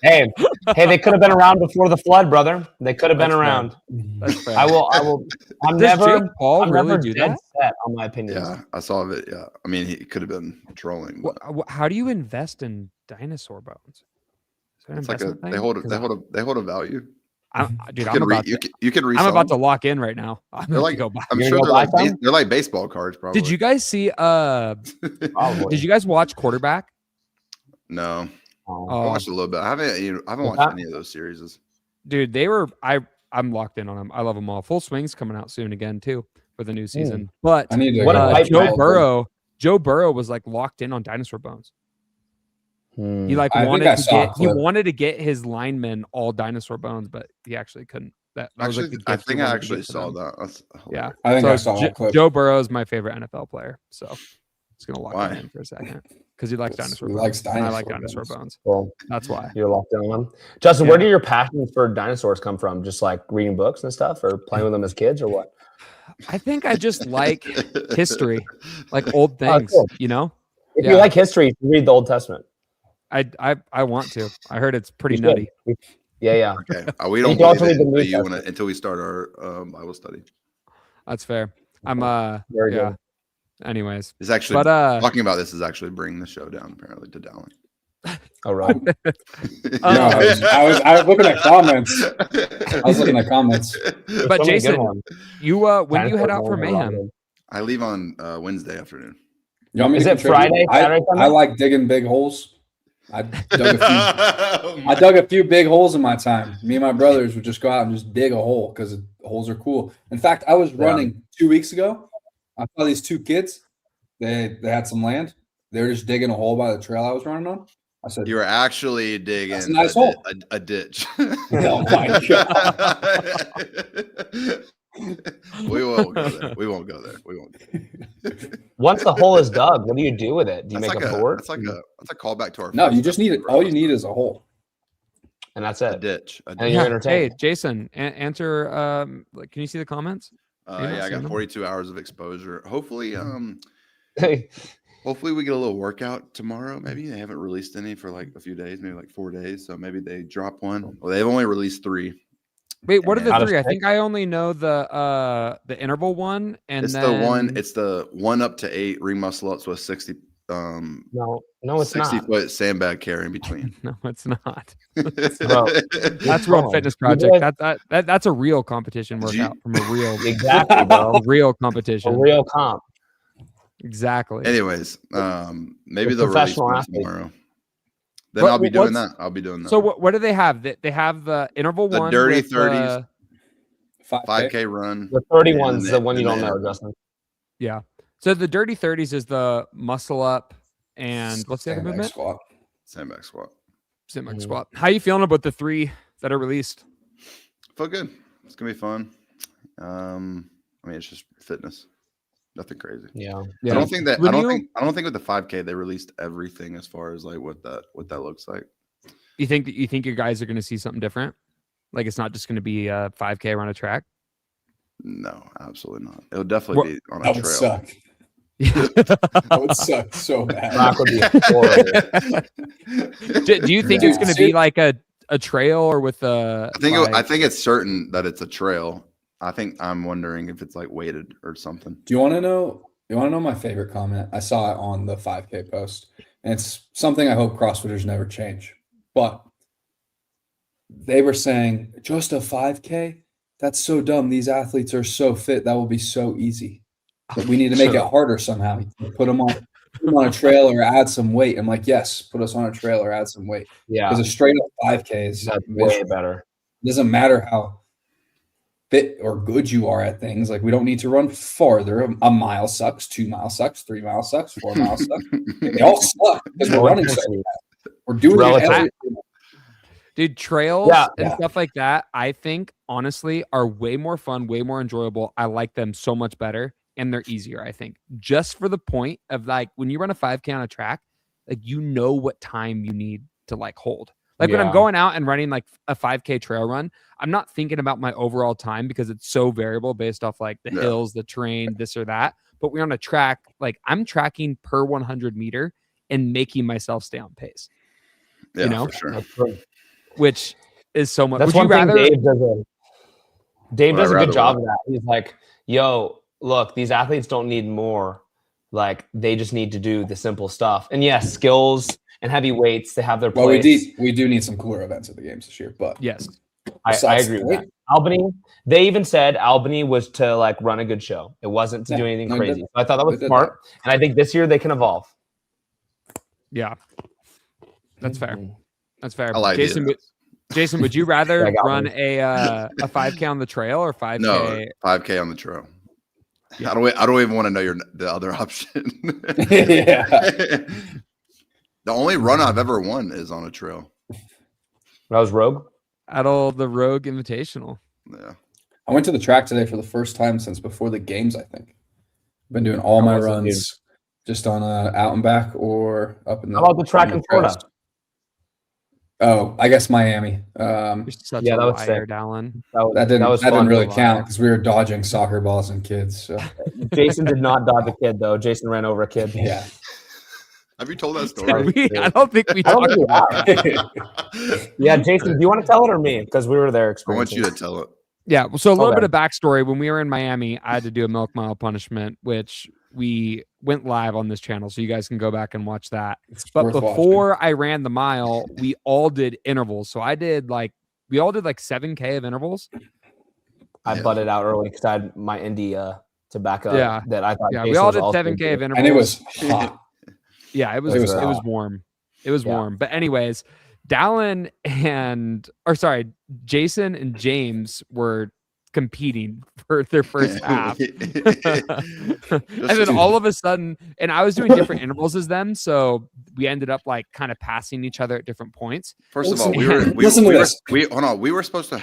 Speaker 1: Hey, they could have been around before the flood, brother. They could have been around.
Speaker 4: That's fair.
Speaker 1: I will. I'm
Speaker 4: Does
Speaker 1: never.
Speaker 4: Jake Paul
Speaker 1: I'm
Speaker 4: really
Speaker 1: never
Speaker 4: do
Speaker 1: dead
Speaker 4: that?
Speaker 1: set on my opinions.
Speaker 2: Yeah, I saw it. Yeah, I mean, he could have been trolling. But
Speaker 4: How do you invest in dinosaur bones?
Speaker 2: it's like they hold a value.
Speaker 4: Dude,
Speaker 2: You can resell.
Speaker 4: I'm about to lock in right now. I'm
Speaker 2: sure they're like baseball cards. Probably.
Speaker 4: Did you guys see? Did you guys watch Quarterback?
Speaker 2: No. I watched a little bit. I haven't watched any of those series.
Speaker 4: Dude, I'm locked in on them. I love them all. Full Swing's coming out soon again too for the new season. But Joe Burrow was like locked in on dinosaur bones. He wanted to get his linemen all dinosaur bones, but he actually couldn't.
Speaker 2: I think I actually saw that.
Speaker 4: Yeah,
Speaker 3: I think I saw that clip.
Speaker 4: Joe Burrow is my favorite NFL player, so it's gonna lock him in for a second because he likes dinosaur bones. I like dinosaur bones. Well, that's why
Speaker 1: you're locked in on them. Justin, where do your passions for dinosaurs come from? Just like reading books and stuff, or playing with them as kids, or what?
Speaker 4: I think I just like history, like old things.
Speaker 1: Cool.
Speaker 4: You know,
Speaker 1: if you like history, you read the Old Testament.
Speaker 4: I want to. I heard it's pretty nutty.
Speaker 1: Yeah.
Speaker 2: Okay. We don't believe it until we start our Bible study.
Speaker 4: That's fair. I'm
Speaker 1: Very good.
Speaker 4: Anyways,
Speaker 2: it's actually talking about this is actually bringing the show down apparently to Dowling.
Speaker 1: All right.
Speaker 3: I was looking at comments.
Speaker 4: But Jason, you when do you head out for Mayhem?
Speaker 2: I leave on Wednesday afternoon.
Speaker 1: Is it Friday?
Speaker 3: I like digging big holes. I dug a few big holes in my time. Me and my brothers would just go out and just dig a hole because holes are cool. In fact, I was running 2 weeks ago. I saw these 2 kids. They had some land. They were just digging a hole by the trail I was running on. I said,
Speaker 2: "You were actually digging
Speaker 3: a nice hole.
Speaker 2: A ditch."
Speaker 3: Oh my god!
Speaker 2: We won't go there.
Speaker 1: Once the hole is dug, what do you do with it? Do you make a board?
Speaker 2: That's a callback to our.
Speaker 3: No, you just need it. All you need is a hole,
Speaker 1: and that's it.
Speaker 2: A ditch.
Speaker 1: And you're entertained.
Speaker 4: Hey, Jason, answer. Can you see the comments?
Speaker 2: I got 42 hours of exposure. Hopefully, hopefully we get a little workout tomorrow. Maybe they haven't released any for like a few days, maybe like 4 days. So maybe they drop one. Well, they've only released 3.
Speaker 4: Wait, what are the 3? I think I only know the interval one, and
Speaker 2: it's the 1 up to 8 ring muscle ups with 60.
Speaker 1: No, it's
Speaker 2: 60-foot sandbag carry in between.
Speaker 4: No, it's not. That's World Fitness Project. That's a real competition workout from a real
Speaker 1: bro.
Speaker 4: Real competition.
Speaker 1: A real comp.
Speaker 4: Exactly.
Speaker 2: Anyways, maybe they'll release one tomorrow. Then I'll be doing that. I'll be doing that.
Speaker 4: So what do they have? They have the interval
Speaker 2: the
Speaker 4: one.
Speaker 2: dirty
Speaker 4: with,
Speaker 2: 30s,
Speaker 3: 5K.
Speaker 2: 5K run.
Speaker 1: The 31's the one you don't know, Justin.
Speaker 4: Yeah. So the dirty 30s is the muscle up and what's the other movement?
Speaker 3: Squat.
Speaker 2: Sandbag squat.
Speaker 4: Sandbag squat. How you feeling about the 3 that are released?
Speaker 2: Feel good. It's gonna be fun. I mean, it's just fitness. Nothing crazy.
Speaker 1: Yeah.
Speaker 2: I don't think with the 5K they released everything as far as like what that looks like.
Speaker 4: You think your guys are going to see something different? Like it's not just going to be a 5K around a track?
Speaker 2: No, absolutely not. It'll definitely be on a
Speaker 3: That would
Speaker 2: trail.
Speaker 3: suck. That would suck so bad.
Speaker 1: Rock would be horrible.
Speaker 4: Do you think it's going to be like a trail or with a?
Speaker 2: I think it's certain that it's a trail. I'm wondering if it's like weighted or something.
Speaker 3: Do you want to know? You want to know my favorite comment? I saw it on the 5K post, and it's something I hope CrossFitters never change. But they were saying just a 5K. That's so dumb. These athletes are so fit. That will be so easy. But we need to make it harder somehow. Put them on a trail or add some weight. I'm like, yes, put us on a trail or add some weight.
Speaker 1: Yeah.
Speaker 3: Because a straight up 5K is
Speaker 1: way better.
Speaker 3: It doesn't matter how fit or good you are at things. Like we don't need to run farther. A mile sucks, 2 miles sucks, 3 miles sucks, 4 miles sucks. They all suck because we're running so fast. We're doing it.
Speaker 4: Dude, trails and stuff like that, I think, honestly, are way more fun, way more enjoyable. I like them so much better, and they're easier, I think. Just for the point of, like, when you run a 5K on a track, like, you know what time you need to, like, hold. Like, when I'm going out and running, like, a 5K trail run, I'm not thinking about my overall time because it's so variable based off, like, the hills, the terrain, this or that. But we're on a track, like, I'm tracking per 100 meter and making myself stay on pace.
Speaker 2: Yeah,
Speaker 4: you know?
Speaker 2: for sure.
Speaker 4: Which is so much.
Speaker 1: That's
Speaker 4: would you rather?
Speaker 1: Dave does a good job of that. He's like, yo, look, these athletes don't need more. Like, they just need to do the simple stuff. And yes, skills and heavy weights, they have their place.
Speaker 3: Well, we do need some cooler events at the games this year, but
Speaker 4: yes,
Speaker 1: I agree with that. Albany, they even said Albany was to like run a good show. It wasn't to do anything crazy. So I thought that was smart. And I think this year they can evolve.
Speaker 4: Yeah, that's fair. That's fair.
Speaker 2: I like
Speaker 4: Jason, would you rather run a 5K on the trail or 5K?
Speaker 2: No, 5K on the trail. Yeah. I don't even want to know the other option.
Speaker 3: Yeah.
Speaker 2: The only run I've ever won is on a trail.
Speaker 1: That was Rogue?
Speaker 4: At all the Rogue Invitational.
Speaker 2: Yeah.
Speaker 3: I went to the track today for the first time since before the games, I think. I've been doing all my runs just on out and back or up in the.
Speaker 1: How about the track in Florida?
Speaker 3: Oh, I guess Miami.
Speaker 4: That was sick. Dallin.
Speaker 3: That didn't really count because we were dodging soccer balls and kids. So.
Speaker 1: Jason did not dodge a kid, though. Jason ran over a kid.
Speaker 3: Yeah.
Speaker 2: Have you told that story?
Speaker 4: I don't think we talked about that.
Speaker 1: Yeah, Jason, do you want to tell it or me? Because we were there.
Speaker 2: I want you to tell it.
Speaker 4: Yeah. So a little bit of backstory. When we were in Miami, I had to do a milk mile punishment, which we went live on this channel. So you guys can go back and watch that. But before I ran the mile, we all did intervals. So we all did like 7K of intervals.
Speaker 1: I butted out early because I had my Indy to back up.
Speaker 4: Yeah.
Speaker 1: That I thought.
Speaker 4: Yeah,
Speaker 1: Jason
Speaker 4: we all did
Speaker 1: was
Speaker 4: 7K of intervals.
Speaker 3: And it was hot.
Speaker 4: Yeah, it was warm. It was warm. But anyways, Jason and James were competing for their first half. And then all of a sudden, and I was doing different intervals as them, so we ended up like kind of passing each other at different points.
Speaker 2: First of all, we were supposed to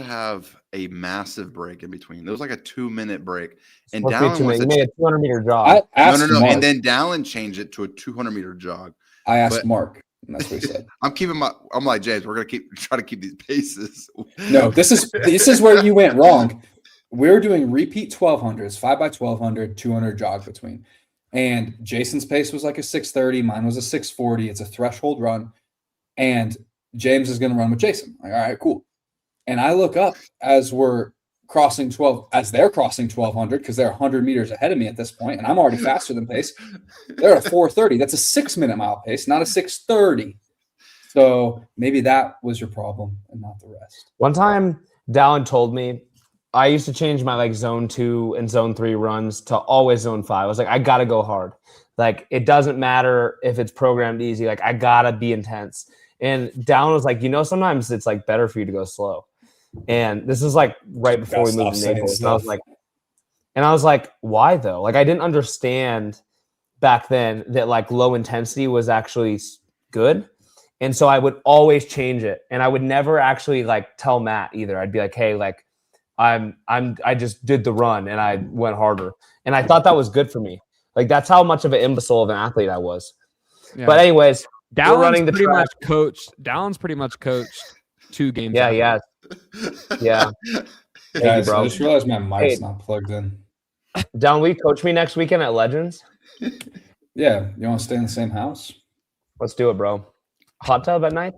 Speaker 2: have a massive break in between. There was like a 2-minute break, and Dallin was
Speaker 1: a 200-meter jog.
Speaker 2: No. And then Dallin changed it to a 200-meter jog.
Speaker 3: I asked Mark, and that's what he said.
Speaker 2: I'm like, James, we're gonna try to keep these paces.
Speaker 3: No, this is where you went wrong. We're doing repeat 1200s, 5x1200, 200 jog between, and Jason's pace was like a 6:30. Mine was a 6:40. It's a threshold run, and James is gonna run with Jason. Like, all right, cool. And I look up as they're crossing 1200 because they're 100 meters ahead of me at this point, and I'm already faster than pace. They're at 4:30. That's a 6-minute mile pace, not a 6:30. So maybe that was your problem and not the rest.
Speaker 1: One time, Dallin told me I used to change my like zone 2 and zone 3 runs to always zone 5. I was like, I gotta go hard. Like it doesn't matter if it's programmed easy. Like I gotta be intense. And Dallin was like, sometimes it's like better for you to go slow. And this is like right before we moved to Naples. And I was like, why though? Like I didn't understand back then that like low intensity was actually good. And so I would always change it. And I would never actually like tell Matt either. I'd be like, hey, like I just did the run and I went harder. And I thought that was good for me. Like that's how much of an imbecile of an athlete I was. Yeah. But anyways,
Speaker 4: Dallin's pretty much coached 2 games.
Speaker 1: Yeah.
Speaker 3: Guys, bro. I just realized my mic's not plugged in.
Speaker 1: Dallin, will you coach me next weekend at Legends?
Speaker 3: Yeah. You want to stay in the same house?
Speaker 1: Let's do it, bro. Hot tub at night?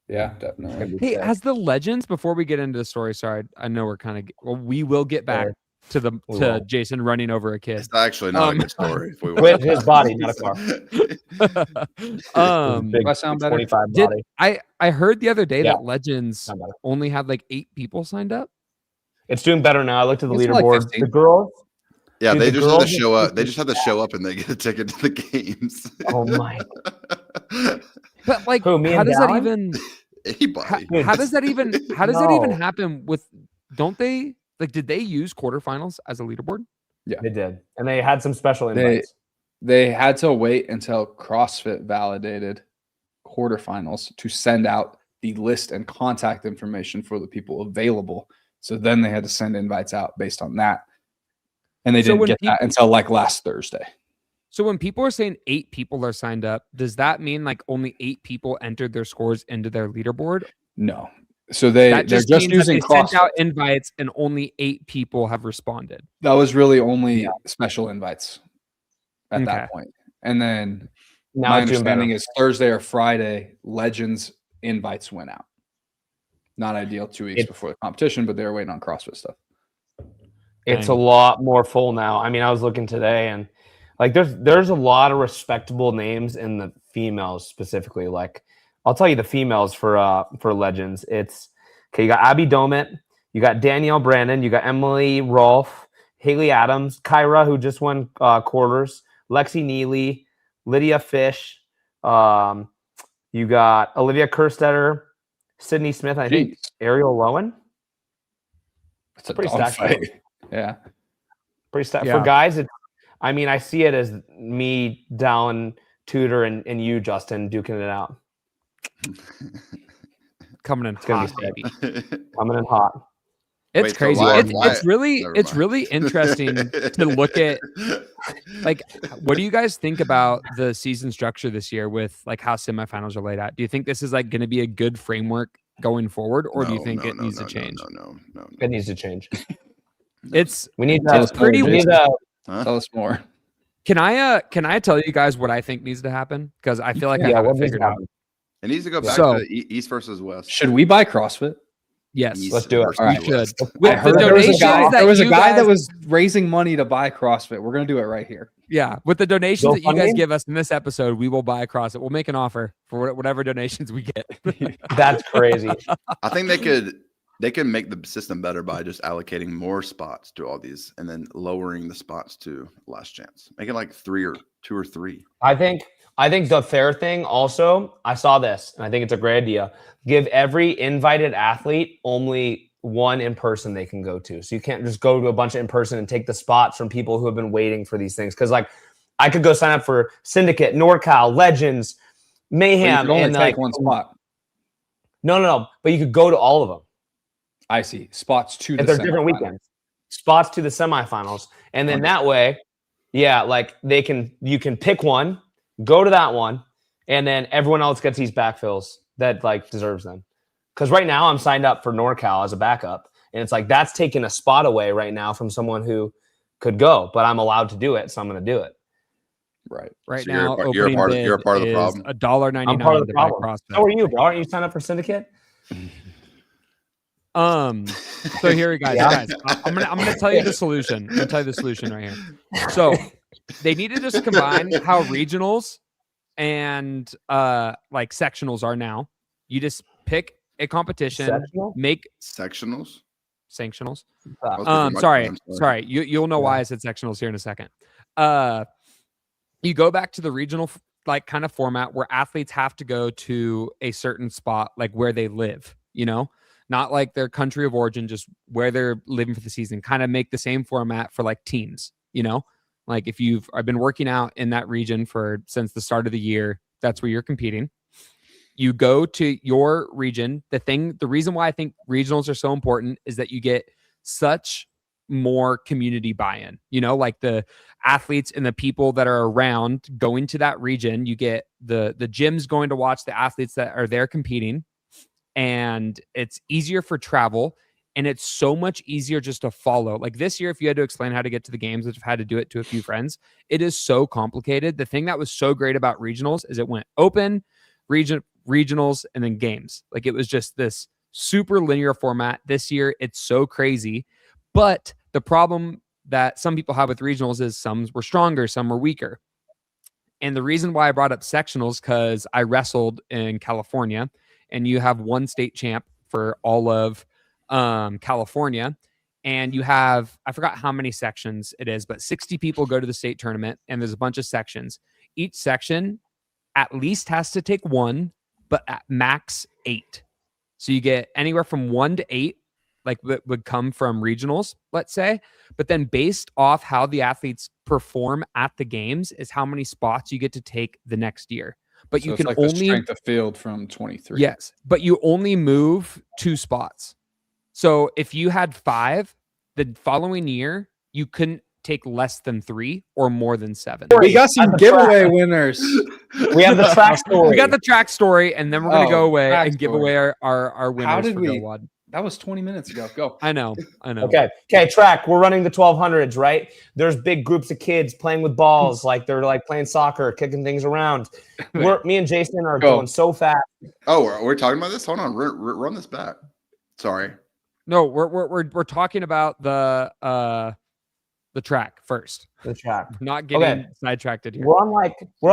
Speaker 3: Yeah, definitely.
Speaker 4: Hey, as the Legends, before we get into the story, sorry, I know we're kind of we will get back to Jason running over a kid.
Speaker 2: It's actually not a good story.
Speaker 1: With his body, not a car.
Speaker 3: Do I sound better?
Speaker 1: 25 body.
Speaker 4: I heard the other day that Legends only had like 8 people signed up.
Speaker 1: It's doing better now. I looked at the leaderboard. Like the girls.
Speaker 2: Yeah, they just have to show up. They just have to show up and they get a ticket to the games.
Speaker 1: Oh my!
Speaker 4: But like, how does that even?
Speaker 2: Anybody?
Speaker 4: How does that even? How does that even happen? With don't they like? Did they use quarterfinals as a leaderboard?
Speaker 3: Yeah,
Speaker 1: they did, and they had some special invites.
Speaker 3: They had to wait until CrossFit validated quarterfinals to send out the list and contact information for the people available. So then they had to send invites out based on that. And they didn't get that until like last Thursday.
Speaker 4: So when people are saying 8 people are signed up, does that mean like only 8 people entered their scores into their leaderboard?
Speaker 3: No. So they're just using CrossFit.
Speaker 4: Sent out invites and only 8 people have responded.
Speaker 3: That was really only special invites at that point. And then my understanding is Thursday or Friday, Legends invites went out. Not ideal 2 weeks before the competition, but they were waiting on CrossFit stuff.
Speaker 1: It's a lot more full now. I mean, I was looking today and like there's a lot of respectable names in the females specifically. Like I'll tell you the females for Legends. It's okay, you got Abby Domit, you got Danielle Brandon, you got Emily Rolfe, Haley Adams, Kyra, who just won quarters, Lexi Neely, Lydia Fish, you got Olivia Kerstetter, Sydney Smith, I think Ariel Lowen.
Speaker 3: It's a pretty stacked fight. Yeah.
Speaker 1: Pretty stacked. For guys, I see it as me, Dallin, Tudor, and you, Justin, duking it out.
Speaker 4: Coming in hot, baby.
Speaker 1: Coming in hot.
Speaker 4: It's crazy. It's really interesting to look at. Like, what do you guys think about the season structure this year with like how semifinals are laid out? Do you think this is like going to be a good framework going forward, or do you think it needs to change?
Speaker 2: No.
Speaker 1: It needs to change.
Speaker 4: We need to
Speaker 3: tell us more.
Speaker 4: Can I tell you guys what I think needs to happen? Because I feel like I haven't figured out.
Speaker 2: It needs to go back to East versus West.
Speaker 3: Should we buy CrossFit?
Speaker 4: Yes,
Speaker 1: let's do it.
Speaker 4: All right, should.
Speaker 3: There was a guy that was raising money to buy CrossFit. We're gonna do it right here.
Speaker 4: Yeah, with the donations that you guys give us in this episode, we will buy CrossFit. We'll make an offer for whatever donations we get.
Speaker 1: That's crazy.
Speaker 2: I think they could make the system better by just allocating more spots to all these and then lowering the spots to last chance. Make it like 2 or 3.
Speaker 1: I think the fair thing also, I saw this and I think it's a great idea. Give every invited athlete only one in person they can go to. So you can't just go to a bunch of in person and take the spots from people who have been waiting for these things. Cause like I could go sign up for Syndicate, NorCal, Legends, Mayhem.
Speaker 3: But you can only take one spot.
Speaker 1: No. But you could go to all of them.
Speaker 3: I see. Spots to the
Speaker 1: they're different weekends. Spots to the semifinals. And then that way, like you can pick one, go to that one, and then everyone else gets these backfills that like deserves them. Because right now I'm signed up for NorCal as a backup. And it's like that's taking a spot away right now from someone who could go, but I'm allowed to do it, so I'm gonna do it.
Speaker 3: Right.
Speaker 4: Right so now,
Speaker 2: you're a part of the problem.
Speaker 4: $1.99.
Speaker 1: I'm part of the problem. How are you, bro? Aren't you signed up for Syndicate?
Speaker 4: So here, guys, I'm gonna tell you the solution. I'm gonna tell you the solution right here. So they need to just combine how regionals and like sectionals are now. You just pick a competition, make
Speaker 2: sectionals.
Speaker 4: Sanctionals.
Speaker 2: I was thinking
Speaker 4: Sorry.
Speaker 2: I'm
Speaker 4: Sorry. You'll know why I said sectionals here in a second. You go back to the regional like kind of format where athletes have to go to a certain spot, like where they live, you know, not like their country of origin, just where they're living for the season, kind of make the same format for like teams, you know, like if I've been working out in that region since the start of the year, that's where you're competing. You go to your region. The reason why I think regionals are so important is that you get such more community buy-in, you know, like the athletes and the people that are around going to that region. You get the gyms going to watch the athletes that are there competing, and it's easier for travel, and it's so much easier just to follow. Like this year, if you had to explain how to get to the games, which I've had to do it to a few friends, it is so complicated. The thing that was so great about regionals is it went open, regionals, and then games. Like it was just this super linear format. This year, it's so crazy. But the problem that some people have with regionals is some were stronger, some were weaker. And the reason why I brought up sectionals, because I wrestled in California, and you have one state champ for all of California. And you have, I forgot how many sections it is, but 60 people go to the state tournament, and there's a bunch of sections. Each section at least has to take one, but at max 8. So you get anywhere from 1 to 8, like that would come from regionals, let's say. But then based off how the athletes perform at the games is how many spots you get to take the next year. But
Speaker 3: So
Speaker 4: you
Speaker 3: it's
Speaker 4: can
Speaker 3: like
Speaker 4: only
Speaker 3: the strength of field from 23.
Speaker 4: Yes, but you only move 2 spots. So if you had 5, the following year you couldn't take less than 3 or more than 7.
Speaker 3: We got some giveaway winners.
Speaker 1: We have the track story.
Speaker 4: We got the track story, and then we're gonna go away
Speaker 3: track
Speaker 4: and give
Speaker 3: story.
Speaker 4: away our winners.
Speaker 3: How did
Speaker 4: for
Speaker 3: we?
Speaker 4: Go Wad.
Speaker 3: That was 20 minutes ago. Go.
Speaker 4: I know.
Speaker 1: Okay, track. We're running the 1200s, right? There's big groups of kids playing with balls, like they're like playing soccer, kicking things around. Me and Jason are going so fast.
Speaker 2: Oh, we're talking about this? Hold on, run this back. Sorry.
Speaker 4: No, we're talking about the track first.
Speaker 1: The track.
Speaker 4: We're not getting sidetracked here.
Speaker 1: We're on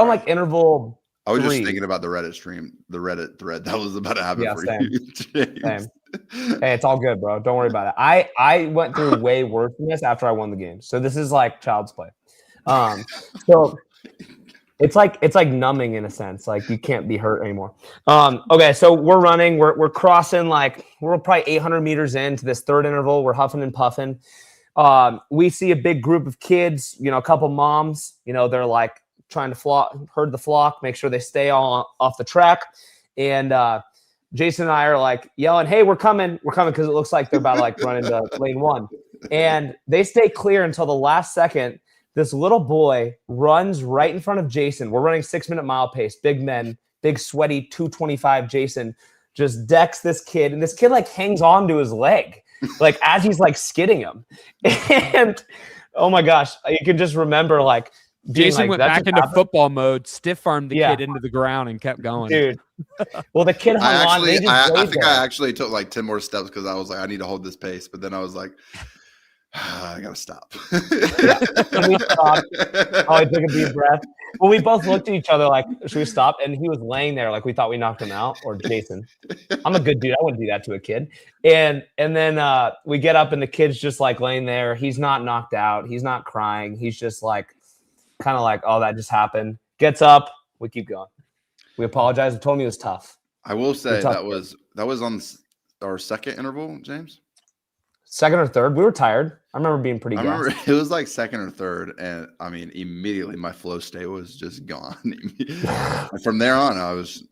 Speaker 1: like interval.
Speaker 2: I was
Speaker 1: 3.
Speaker 2: just thinking about the Reddit stream, the Reddit thread that was about to happen for
Speaker 1: same.
Speaker 2: you, James.
Speaker 1: Same. Hey, it's all good, bro. Don't worry about it. I went through way worse than this after I won the game. So this is like child's play. So it's like numbing in a sense. Like you can't be hurt anymore. Okay, so we're running. We're crossing we're probably 800 meters into this third interval. We're huffing and puffing. We see a big group of kids. You know, a couple moms. You know, they're like trying to herd the flock, make sure they stay all off the track. And Jason and I are like yelling, "Hey, we're coming," because it looks like they're about to like run into lane 1. And they stay clear until the last second. This little boy runs right in front of Jason. We're running 6-minute mile pace, big men, big sweaty 225 Jason just decks this kid. And this kid like hangs on to his leg, like as he's like skidding him. And oh my gosh, you can just remember like,
Speaker 4: Jason
Speaker 1: like,
Speaker 4: went back into football mode, stiff armed the kid into the ground and kept going.
Speaker 1: Dude. Well, the kid hung on.
Speaker 2: I think I actually took like 10 more steps because I was like, I need to hold this pace. But then I was like, I gotta stop.
Speaker 1: We stopped. I took a deep breath. Well, we both looked at each other like, should we stop? And he was laying there like we thought we knocked him out, or Jason. I'm a good dude. I wouldn't do that to a kid. And then we get up and the kid's just like laying there. He's not knocked out. He's not crying. He's just like kind of like, oh, that just happened. Gets up. We keep going. We apologize. We told him he was tough.
Speaker 2: I will say that was on our second interval, James.
Speaker 1: Second or third. We were tired. I remember being pretty gassed.
Speaker 2: I remember it was like second or third. And I mean, immediately my flow state was just gone. And from there on,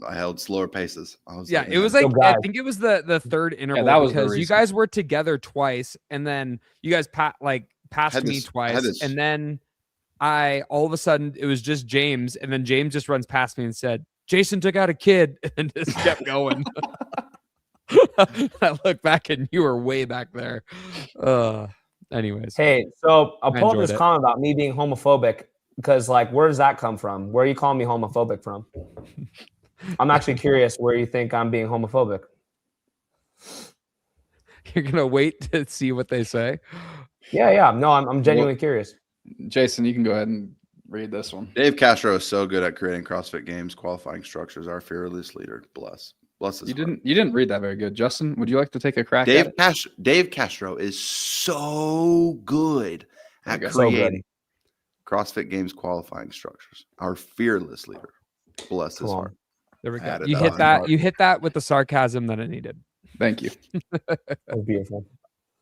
Speaker 2: I held slower paces.
Speaker 4: It was like, I think it was the third interval because you guys were together twice. And then you guys passed me twice. And then all of a sudden it was just James. And then James just runs past me and said, Jason took out a kid, and just kept going. I look back and you were way back there. Anyways.
Speaker 1: Hey, so I'll pull up this comment about me being homophobic because, like, where does that come from? Where are you calling me homophobic from? I'm actually curious where you think I'm being homophobic.
Speaker 4: You're going to wait to see what they say?
Speaker 1: Yeah. No, I'm genuinely curious.
Speaker 3: Jason, you can go ahead and read this one.
Speaker 2: Dave Castro is so good at creating CrossFit Games qualifying structures. Our fearless leader, bless. Bless his
Speaker 3: You
Speaker 2: heart.
Speaker 3: didn't read that very good. Justin, would you like to take a crack at it?
Speaker 2: Dave Castro is so good at
Speaker 3: Okay.
Speaker 1: So good.
Speaker 2: creating CrossFit Games qualifying structures. Our fearless leader. Bless his
Speaker 1: Come on.
Speaker 2: heart.
Speaker 4: There we go.
Speaker 2: Added
Speaker 4: You
Speaker 2: that
Speaker 4: hit
Speaker 2: on.
Speaker 4: that. You hit that with the sarcasm that I needed.
Speaker 3: Thank you.
Speaker 1: That was beautiful.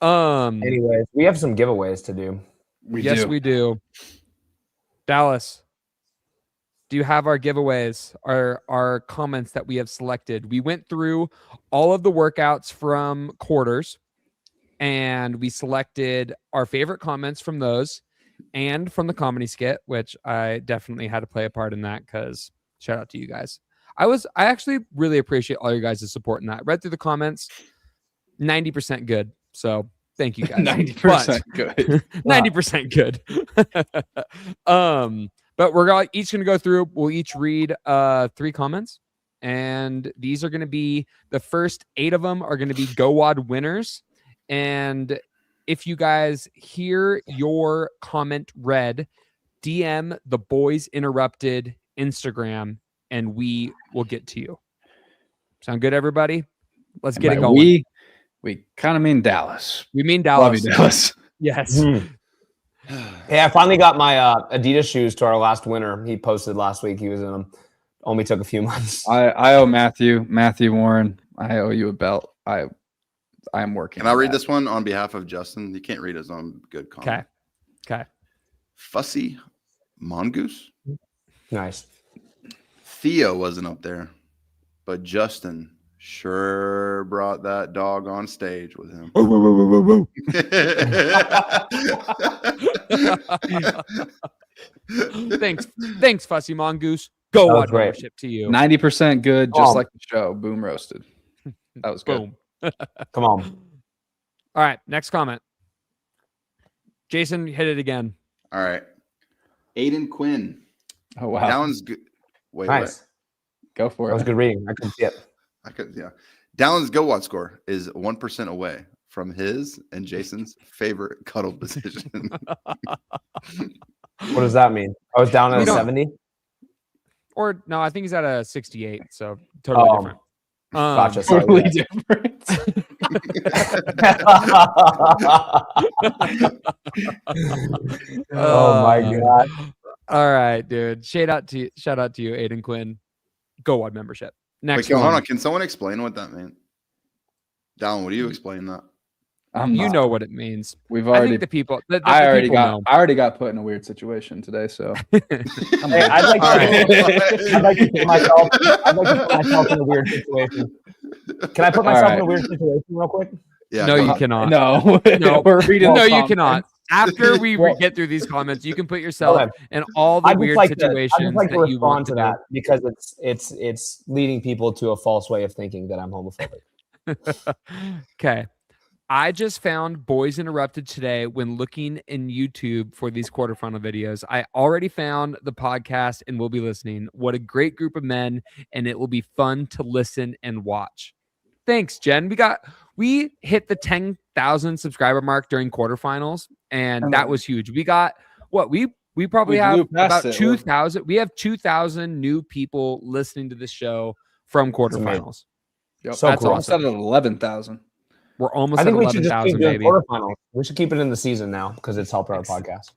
Speaker 4: Anyways,
Speaker 1: Anyways, we have some giveaways to do.
Speaker 4: we do. Dallas, do you have our giveaways, our comments that we have selected? We went through all of the workouts from quarters, and we selected our favorite comments from those and from the comedy skit, which I definitely had to play a part in that because shout out to you guys. I actually really appreciate all your guys' support in that. Read through the comments, 90% good. So thank you guys.
Speaker 3: 90% good.
Speaker 4: 90% good. But we're each going to go through. We'll each read 3 comments, and these are going to be the first 8 of them are going to be GoWad winners. And if you guys hear your comment read, DM the Boys Interrupted Instagram, and we will get to you. Sound good, everybody? Let's get it going.
Speaker 3: We kind of mean Dallas.
Speaker 4: We mean
Speaker 3: Love
Speaker 4: Dallas.
Speaker 3: you, Dallas.
Speaker 4: Yes.
Speaker 1: Hey, I finally got my Adidas shoes to our last winner. He posted last week. He was in them. Only took a few months.
Speaker 3: I owe Matthew Warren. I owe you a belt. I am working.
Speaker 2: Can I read this one on behalf of Justin? You can't read his own good comment.
Speaker 4: Okay.
Speaker 2: Fussy Mongoose.
Speaker 1: Nice.
Speaker 2: Theo wasn't up there, but Justin sure brought that dog on stage with him.
Speaker 4: Thanks, Fussy Mongoose. Go
Speaker 1: That was
Speaker 4: watch
Speaker 1: great.
Speaker 4: membership to you.
Speaker 3: 90% good, just like the show. Boom roasted. That was good.
Speaker 4: Boom.
Speaker 1: Come on.
Speaker 4: All right, next comment. Jason, hit it again.
Speaker 2: All right. Aiden Quinn.
Speaker 3: Oh wow.
Speaker 2: Dallon's good. Wait,
Speaker 1: Nice.
Speaker 3: Go for
Speaker 1: That was
Speaker 3: it.
Speaker 1: good reading. I couldn't see it.
Speaker 2: yeah. Dallon's GoWatch score is 1% away from his and Jason's favorite cuddle position.
Speaker 1: What does that mean? I was down at
Speaker 4: We
Speaker 1: a
Speaker 4: don't-
Speaker 1: 70.
Speaker 4: Or no, I think he's at a 68, so totally
Speaker 1: Oh,
Speaker 4: different.
Speaker 1: Gotcha. Sorry.
Speaker 3: Totally different.
Speaker 1: Oh my god.
Speaker 4: All right, dude. Shout out to you, Aiden Quinn. GoWad membership. Next
Speaker 2: Wait, hold
Speaker 4: one.
Speaker 2: on. Can someone explain what that meant? Dallon, what do you explain that?
Speaker 4: You know what it means.
Speaker 3: We've
Speaker 4: I
Speaker 3: already.
Speaker 4: think the people. The
Speaker 3: I already
Speaker 4: people
Speaker 3: got.
Speaker 4: know.
Speaker 3: I already got put in a weird situation today. So
Speaker 1: Hey, I'd like to put myself in a weird situation. Can I put myself in a weird situation real quick?
Speaker 2: Yeah.
Speaker 4: No,
Speaker 2: go
Speaker 4: you
Speaker 2: ahead.
Speaker 4: cannot.
Speaker 3: No,
Speaker 4: No.
Speaker 3: we're reading.
Speaker 4: No,
Speaker 3: the
Speaker 4: you
Speaker 3: comments.
Speaker 4: cannot. After we get through these comments, you can put yourself
Speaker 1: Okay.
Speaker 4: in all the
Speaker 1: I'd
Speaker 4: weird
Speaker 1: just
Speaker 4: situations
Speaker 1: like to
Speaker 4: that you want
Speaker 1: respond
Speaker 4: to
Speaker 1: to
Speaker 4: do.
Speaker 1: that because it's leading people to a false way of thinking that I'm homophobic.
Speaker 4: Okay. I just found Boys Interrupted today when looking in YouTube for these quarterfinal videos. I already found the podcast and will be listening. What a great group of men, and it will be fun to listen and watch. Thanks, Jen. We hit the 10,000 subscriber mark during quarterfinals, and that was huge. We got what we probably
Speaker 3: We
Speaker 4: have
Speaker 3: blew past
Speaker 4: about
Speaker 3: it.
Speaker 4: 2,000. We have 2,000 new people listening to the show from quarterfinals.
Speaker 3: Yep.
Speaker 1: So
Speaker 3: That's
Speaker 1: cool.
Speaker 3: almost at 11,000.
Speaker 4: We're almost
Speaker 1: I think
Speaker 4: at
Speaker 1: we should just keep
Speaker 4: 11,000,
Speaker 1: doing
Speaker 4: baby.
Speaker 1: quarterfinals. We should keep it in the season now because it's helped our podcast.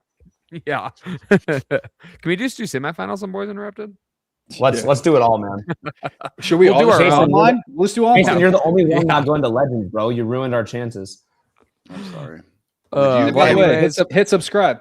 Speaker 4: Yeah. Can we just do semifinals on Boys Interrupted?
Speaker 1: Let's do it all, man.
Speaker 3: Should we
Speaker 4: We'll
Speaker 3: all
Speaker 4: do our
Speaker 3: just do
Speaker 4: own.
Speaker 3: online? Let's do
Speaker 1: Jason,
Speaker 3: online.
Speaker 1: you're the only one not going to Legends, bro. You ruined our chances.
Speaker 2: I'm sorry.
Speaker 3: By the way, hit subscribe.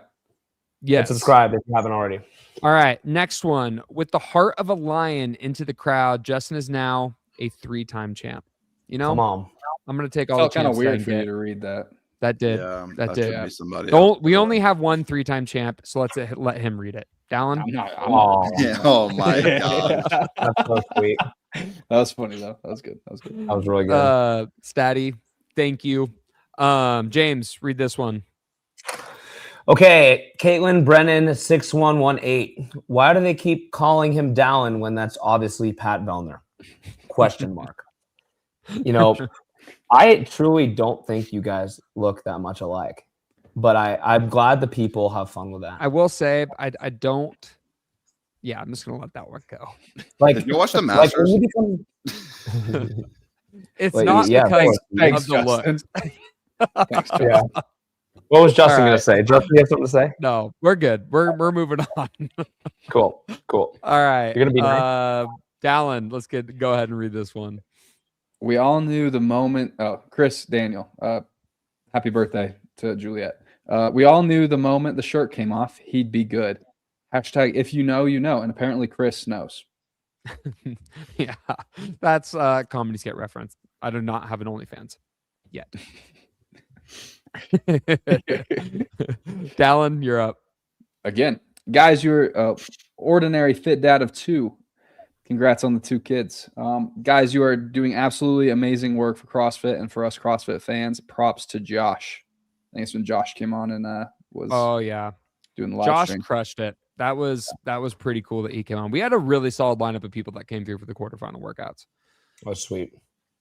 Speaker 4: Yes.
Speaker 1: Subscribe if you haven't already.
Speaker 4: All right. Next one. With the heart of a lion into the crowd, Justin is now a 3-time champ. You know,
Speaker 1: Come on.
Speaker 4: I'm going to take all
Speaker 3: Felt
Speaker 4: the
Speaker 3: kind of
Speaker 4: chances I
Speaker 3: weird
Speaker 4: can
Speaker 3: for you
Speaker 4: get.
Speaker 3: to read that.
Speaker 4: That did.
Speaker 2: Yeah,
Speaker 4: that
Speaker 2: should
Speaker 4: did.
Speaker 2: be somebody
Speaker 4: Don't,
Speaker 2: else.
Speaker 4: we only have one 3-time champ, so let's let him read it. Dallin?
Speaker 1: Oh,
Speaker 2: Yeah, oh my god.
Speaker 1: that's so sweet.
Speaker 3: That was funny though. That was good. That was good.
Speaker 1: That was really good.
Speaker 4: Statty, thank you. James, read this one.
Speaker 1: Okay, Caitlin Brennan 6118. Why do they keep calling him Dallin when that's obviously Pat Vellner? Question mark. You know, I truly don't think you guys look that much alike, but I'm glad the people have fun with that.
Speaker 4: I will say, I don't. Yeah, I'm just gonna let that one go.
Speaker 1: Like,
Speaker 2: Did you watch the
Speaker 1: like when
Speaker 2: Masters?
Speaker 1: you become
Speaker 4: It's
Speaker 1: Wait,
Speaker 4: not
Speaker 1: yeah,
Speaker 4: because
Speaker 3: thanks,
Speaker 4: of the look.
Speaker 3: Justin. Thanks, Justin.
Speaker 1: Yeah. What was Justin
Speaker 4: All
Speaker 1: going
Speaker 4: right.
Speaker 1: to say? Justin, you have something to say?
Speaker 4: No, we're good. We're moving on.
Speaker 1: Cool.
Speaker 4: All right.
Speaker 1: You're gonna be nice?
Speaker 4: Dallin, go ahead and read this one.
Speaker 3: We all knew the moment. Oh, Chris Daniel. Happy birthday to Juliet. We all knew the moment the shirt came off, he'd be good. Hashtag if you know, you know. And apparently Chris knows.
Speaker 4: Yeah, that's Comedy Skit reference. I do not have an OnlyFans yet. Dallin, you're up.
Speaker 3: Again, guys, you're ordinary fit dad of 2. Congrats on the 2 kids. Guys, you are doing absolutely amazing work for CrossFit and for us CrossFit fans. Props to Josh. I think it's when Josh came on and was doing the live
Speaker 4: Josh
Speaker 3: stream.
Speaker 4: crushed it. That was pretty cool that he came on. We had a really solid lineup of people that came through for the quarterfinal workouts.
Speaker 1: Oh, sweet.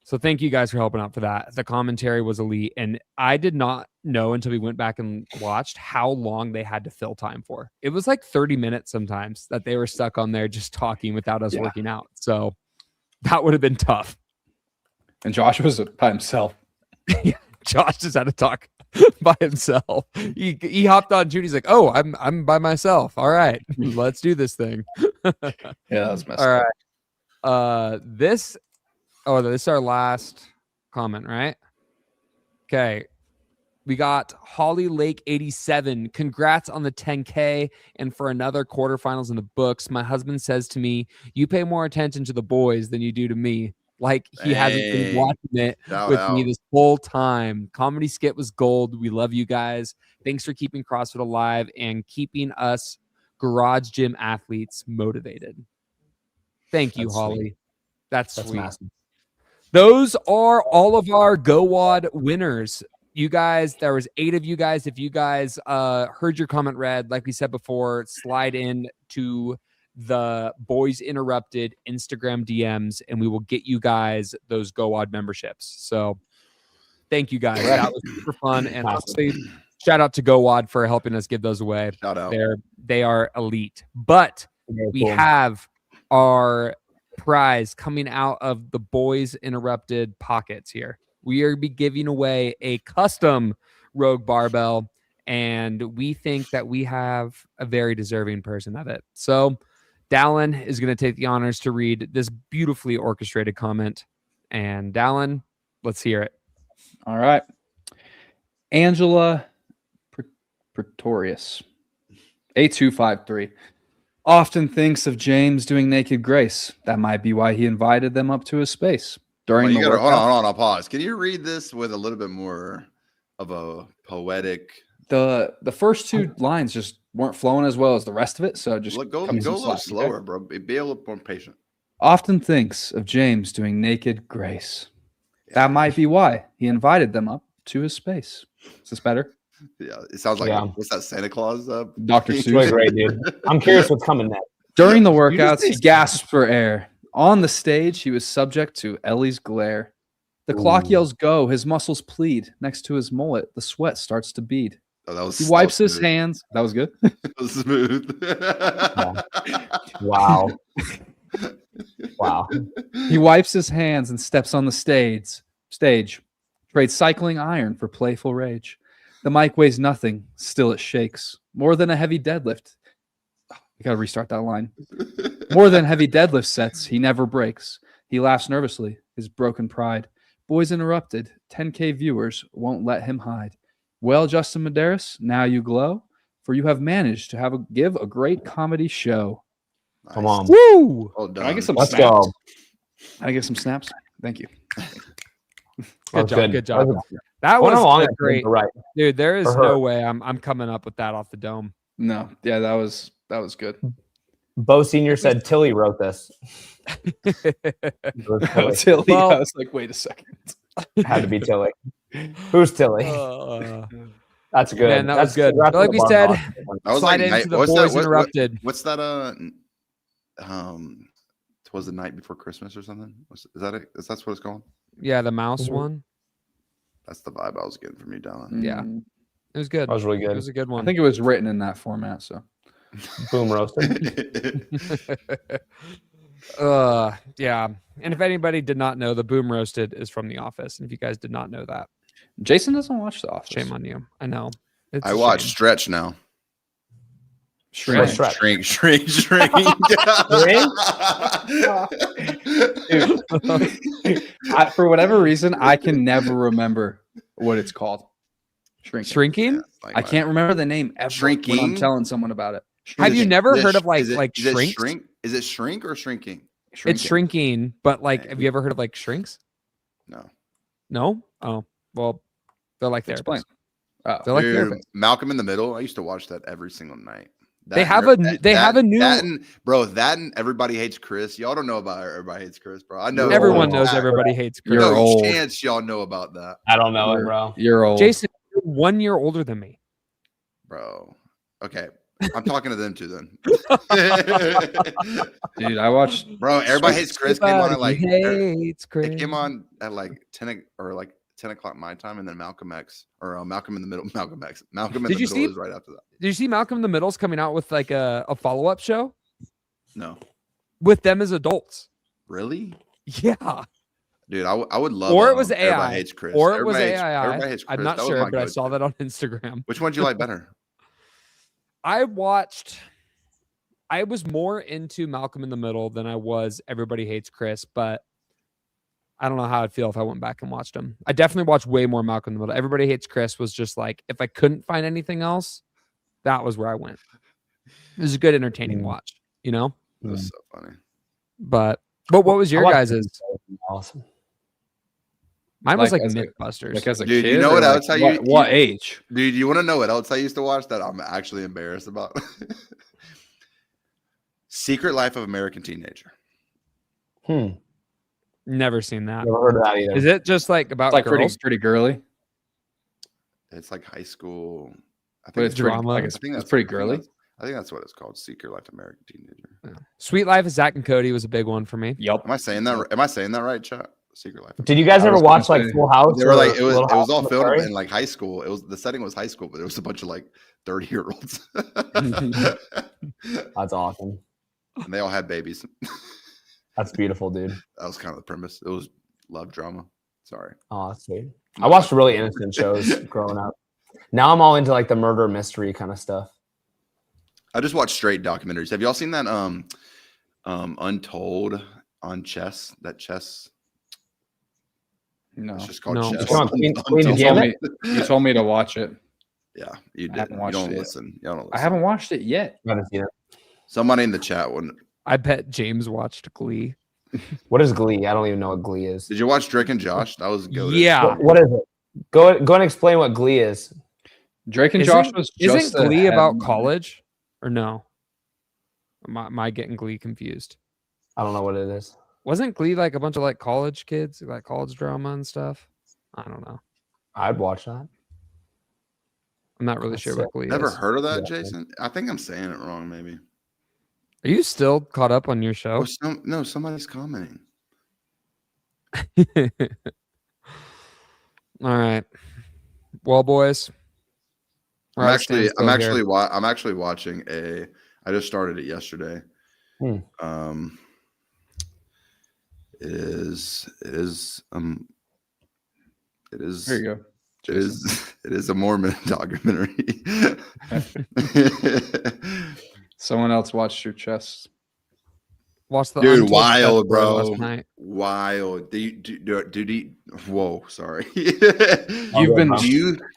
Speaker 4: So thank you guys for helping out for that. The commentary was elite, and I did not know until we went back and watched how long they had to fill time for. It was like 30 minutes sometimes that they were stuck on there just talking without us working out. So that would have been tough.
Speaker 3: And Josh was by himself.
Speaker 4: Josh just had to talk by himself. He hopped on Judy's like, "Oh, I'm by myself. All right, let's do this thing."
Speaker 3: Yeah, that was messed
Speaker 4: All
Speaker 3: up.
Speaker 4: right. This is our last comment, right? Okay. We got Holly Lake 87. Congrats on the 10K and for another quarterfinals in the books. My husband says to me, "You pay more attention to the boys than you do to me." Like he hasn't been watching it with me this whole time. Comedy Skit was gold. We love you guys. Thanks for keeping CrossFit alive and keeping us garage gym athletes motivated. Thank you,
Speaker 1: That's
Speaker 4: Holly.
Speaker 1: sweet.
Speaker 4: That's
Speaker 1: That's
Speaker 4: sweet.
Speaker 1: massive.
Speaker 4: Those are all of our GoWad winners. You guys, there was 8 of you guys. If you guys heard your comment read, like we said before, slide in to the Boys Interrupted Instagram DMs, and we will get you guys those GoWad memberships. So thank you guys. That was super fun. And honestly, shout out to GoWad for helping us give those away.
Speaker 2: Shout out.
Speaker 4: They are elite. But we have our prize coming out of the Boys Interrupted pockets here. We are be giving away a custom Rogue barbell, and we think that we have a very deserving person of it. So Dallin is going to take the honors to read this beautifully orchestrated comment. And Dallin, let's hear it.
Speaker 3: All right. Angela Pretorius, A253. Often thinks of James doing naked grace. That might be why he invited them up to his space. During the workout.
Speaker 2: Hold on, pause. Can you read this with a little bit more of a poetic?
Speaker 3: The first 2 lines just weren't flowing as well as the rest of it, so just
Speaker 2: go a little slower, bro. Be a little more patient.
Speaker 3: Often thinks of James doing naked grace. That might be why he invited them up to his space. Is this better?
Speaker 2: Yeah, it sounds like what's that Santa Claus?
Speaker 3: Dr.
Speaker 1: It's
Speaker 3: Seuss.
Speaker 1: really great, dude. I'm curious what's coming next.
Speaker 3: During the workouts, he gasped for air. On the stage, he was subject to Ellie's glare. The clock yells go. His muscles plead. Next to his mullet, the sweat starts to bead.
Speaker 2: Oh, that was
Speaker 3: He wipes his hands. That was good.
Speaker 2: That was smooth.
Speaker 1: Wow. Wow.
Speaker 3: He wipes his hands and steps on the stage. Trades cycling iron for playful rage. The mic weighs nothing. Still it shakes. More than a heavy deadlift. I gotta restart that line. More than heavy deadlift sets, he never breaks. He laughs nervously, his broken pride. Boys Interrupted, 10K viewers won't let him hide. Well, Justin Medeiros, now you glow, for you have managed to give a great comedy show.
Speaker 2: Nice.
Speaker 1: Come on.
Speaker 4: Woo!
Speaker 2: Well
Speaker 3: Can I get
Speaker 2: done.
Speaker 3: some
Speaker 1: Let's
Speaker 3: snaps?
Speaker 1: go.
Speaker 3: Can I get some snaps? Thank you.
Speaker 4: Good job. Good job.
Speaker 1: That
Speaker 4: That
Speaker 1: was
Speaker 4: was great.
Speaker 1: Right.
Speaker 4: Dude, there is
Speaker 1: For her.
Speaker 4: no way I'm coming up with that off the dome.
Speaker 3: No, yeah, that was good.
Speaker 1: Bo Senior said Tilly wrote this. It was Tilly.
Speaker 3: Tilly,
Speaker 4: Well-
Speaker 3: I was like, wait a second.
Speaker 1: Had to be Tilly. Who's Tilly? That's good.
Speaker 4: Man, that was good.
Speaker 1: Congrats
Speaker 4: Like
Speaker 1: on
Speaker 4: we
Speaker 1: the
Speaker 4: said,
Speaker 1: bar.
Speaker 2: That was
Speaker 4: slide
Speaker 2: like
Speaker 4: into the
Speaker 2: what's
Speaker 4: Boys
Speaker 2: that?
Speaker 4: Interrupted.
Speaker 2: What's that? Was the night before Christmas or something? Is that it? Is that what it's called?
Speaker 4: Yeah, the mouse
Speaker 1: Mhm.
Speaker 4: one.
Speaker 2: That's the vibe I was getting from you, Dallin.
Speaker 4: Yeah. It was good.
Speaker 1: That was really
Speaker 4: It
Speaker 1: good.
Speaker 4: was a good
Speaker 3: I
Speaker 4: one.
Speaker 3: think it was written in that format. So
Speaker 1: Boom roasted.
Speaker 4: Yeah. And if anybody did not know, the Boom Roasted is from The Office. And if you guys did not know that,
Speaker 3: Jason doesn't watch The Office.
Speaker 4: shame on you. I know. It's
Speaker 2: I
Speaker 4: a
Speaker 2: watch
Speaker 4: shame.
Speaker 2: Stretch now.
Speaker 3: Shrink.
Speaker 1: Stretch.
Speaker 2: Shrink.
Speaker 3: Dude, for whatever reason, I can never remember what it's called.
Speaker 4: Shrinking?
Speaker 3: I can't remember the name ever when I'm telling someone about it.
Speaker 4: Have you never heard of
Speaker 2: is it
Speaker 4: shrinks?
Speaker 2: shrink? Is it shrink or shrinking?
Speaker 4: It's shrinking, but have you ever heard of shrinks?
Speaker 2: No.
Speaker 4: No? Oh, well, they're like
Speaker 3: Explain.
Speaker 4: therapists.
Speaker 3: Oh.
Speaker 4: They're like
Speaker 2: Dude,
Speaker 4: therapists.
Speaker 2: Malcolm in the Middle. I used to watch that every single night.
Speaker 4: They have a new.
Speaker 2: That and Everybody Hates Chris. Y'all don't know about Everybody Hates Chris, bro. I know
Speaker 4: Everyone knows Everybody Hates Chris.
Speaker 3: You're old.
Speaker 2: Chance y'all know about that,
Speaker 1: I don't know it, bro.
Speaker 3: You're old.
Speaker 4: Jason, you're 1 year older than me.
Speaker 2: bro. Okay, I'm talking to them too then.
Speaker 3: Dude, I watched.
Speaker 2: Bro, Everybody Hates Chris came on at
Speaker 4: Hates Chris.
Speaker 2: it came on at 10 o'clock my time, and then Malcolm X or Malcolm in the Middle. Malcolm in the Middle is right after that.
Speaker 4: Did you see Malcolm in the Middle's coming out with a follow-up show
Speaker 2: No,
Speaker 4: with them as adults?
Speaker 2: really,
Speaker 4: Yeah.
Speaker 2: dude, I would love.
Speaker 4: Or it was
Speaker 2: Everybody
Speaker 4: AI.
Speaker 2: Hates Chris.
Speaker 4: Or it was
Speaker 2: Everybody Hates-
Speaker 4: AI.
Speaker 2: Everybody Hates
Speaker 4: I'm
Speaker 2: Chris.
Speaker 4: not
Speaker 2: That was
Speaker 4: sure,
Speaker 2: my
Speaker 4: but I
Speaker 2: go-to.
Speaker 4: saw that on Instagram.
Speaker 2: Which one do you like better?
Speaker 4: I was more into Malcolm in the Middle than I was Everybody Hates Chris, but I don't know how I'd feel if I went back and watched them. I definitely watched way more Malcolm in the Middle. Everybody Hates Chris was just if I couldn't find anything else, that was where I went. It was a good entertaining watch,
Speaker 2: That was so funny.
Speaker 4: But what was your guys'?
Speaker 1: Awesome.
Speaker 4: Mine was
Speaker 3: as a-
Speaker 4: Mythbusters.
Speaker 3: as a
Speaker 2: Dude,
Speaker 3: kid,
Speaker 2: you know
Speaker 3: or
Speaker 2: what else
Speaker 3: what age?
Speaker 2: Dude, you want to know what else I used to watch that I'm actually embarrassed about? Secret Life of American Teenager.
Speaker 4: Never seen that.
Speaker 1: Never heard of that either.
Speaker 4: Is it just about
Speaker 3: It's
Speaker 4: girls?
Speaker 3: pretty girly.
Speaker 2: It's like high school. I
Speaker 3: But
Speaker 2: think
Speaker 3: it's pretty,
Speaker 4: drama.
Speaker 3: like,
Speaker 2: I
Speaker 3: it's
Speaker 2: think that's
Speaker 3: pretty girly.
Speaker 2: I think that's what it's called. Secret Life of American Teenager.
Speaker 4: Sweet Life of Zach and Cody was a big one for me.
Speaker 3: Yep.
Speaker 2: Am I saying that? Am I saying that right, chat? Secret Life.
Speaker 1: Did you guys
Speaker 3: I
Speaker 1: ever
Speaker 3: was
Speaker 1: watch
Speaker 3: gonna say,
Speaker 1: Full House?
Speaker 2: They were
Speaker 1: or
Speaker 2: like it was
Speaker 1: Little House
Speaker 2: all
Speaker 1: on the
Speaker 2: filmed
Speaker 1: Prairie?
Speaker 2: in like high school. The setting was high school, but there was a bunch of 30-year-olds.
Speaker 1: That's awesome.
Speaker 2: And they all had babies.
Speaker 1: That's beautiful, dude.
Speaker 2: That was kind of the premise. It was love drama. Sorry.
Speaker 1: Oh, that's sweet. I watched really innocent shows growing up. Now I'm all into the murder mystery kind of stuff.
Speaker 2: I just watched straight documentaries. Have y'all seen that Untold on chess? That chess.
Speaker 3: No.
Speaker 2: It's just called
Speaker 4: No.
Speaker 2: chess.
Speaker 1: Queen
Speaker 2: Untold.
Speaker 1: Gambit?
Speaker 3: You told me to watch it.
Speaker 2: Yeah, you did.
Speaker 3: haven't
Speaker 2: You
Speaker 3: watched
Speaker 2: don't
Speaker 3: it yet.
Speaker 2: listen. Y'all don't listen.
Speaker 3: I haven't watched it yet.
Speaker 1: I haven't seen it.
Speaker 2: Somebody in the chat wouldn't.
Speaker 4: I bet James watched Glee.
Speaker 1: What is Glee? I don't even know what Glee is.
Speaker 2: Did you watch Drake and Josh? That was good.
Speaker 4: Yeah.
Speaker 1: What is it? Go and explain what Glee is.
Speaker 3: Drake and Josh was just
Speaker 4: Isn't Glee about
Speaker 3: headline.
Speaker 4: college? Or no? Am I getting Glee confused?
Speaker 1: I don't know what it is.
Speaker 4: Wasn't Glee a bunch of college kids, college drama and stuff? I don't know.
Speaker 1: I'd watch that.
Speaker 4: I'm not really
Speaker 1: That's
Speaker 4: sure
Speaker 1: sick.
Speaker 4: what Glee
Speaker 2: Never
Speaker 4: is.
Speaker 2: heard of that,
Speaker 1: Yeah.
Speaker 2: Jason? I think I'm saying it wrong, maybe.
Speaker 4: Are you still caught up on your show?
Speaker 2: No, somebody's commenting.
Speaker 4: All right. Well, boys.
Speaker 2: I'm actually watching I just started it yesterday.
Speaker 1: Hmm.
Speaker 2: It is
Speaker 3: There you go.
Speaker 2: it is a Mormon documentary.
Speaker 3: Someone else watched your chest.
Speaker 4: Watch the
Speaker 2: Dude,
Speaker 4: Untold
Speaker 2: wild,
Speaker 4: Chess
Speaker 2: bro.
Speaker 4: last night.
Speaker 2: Wild. Whoa, sorry.
Speaker 3: You've been.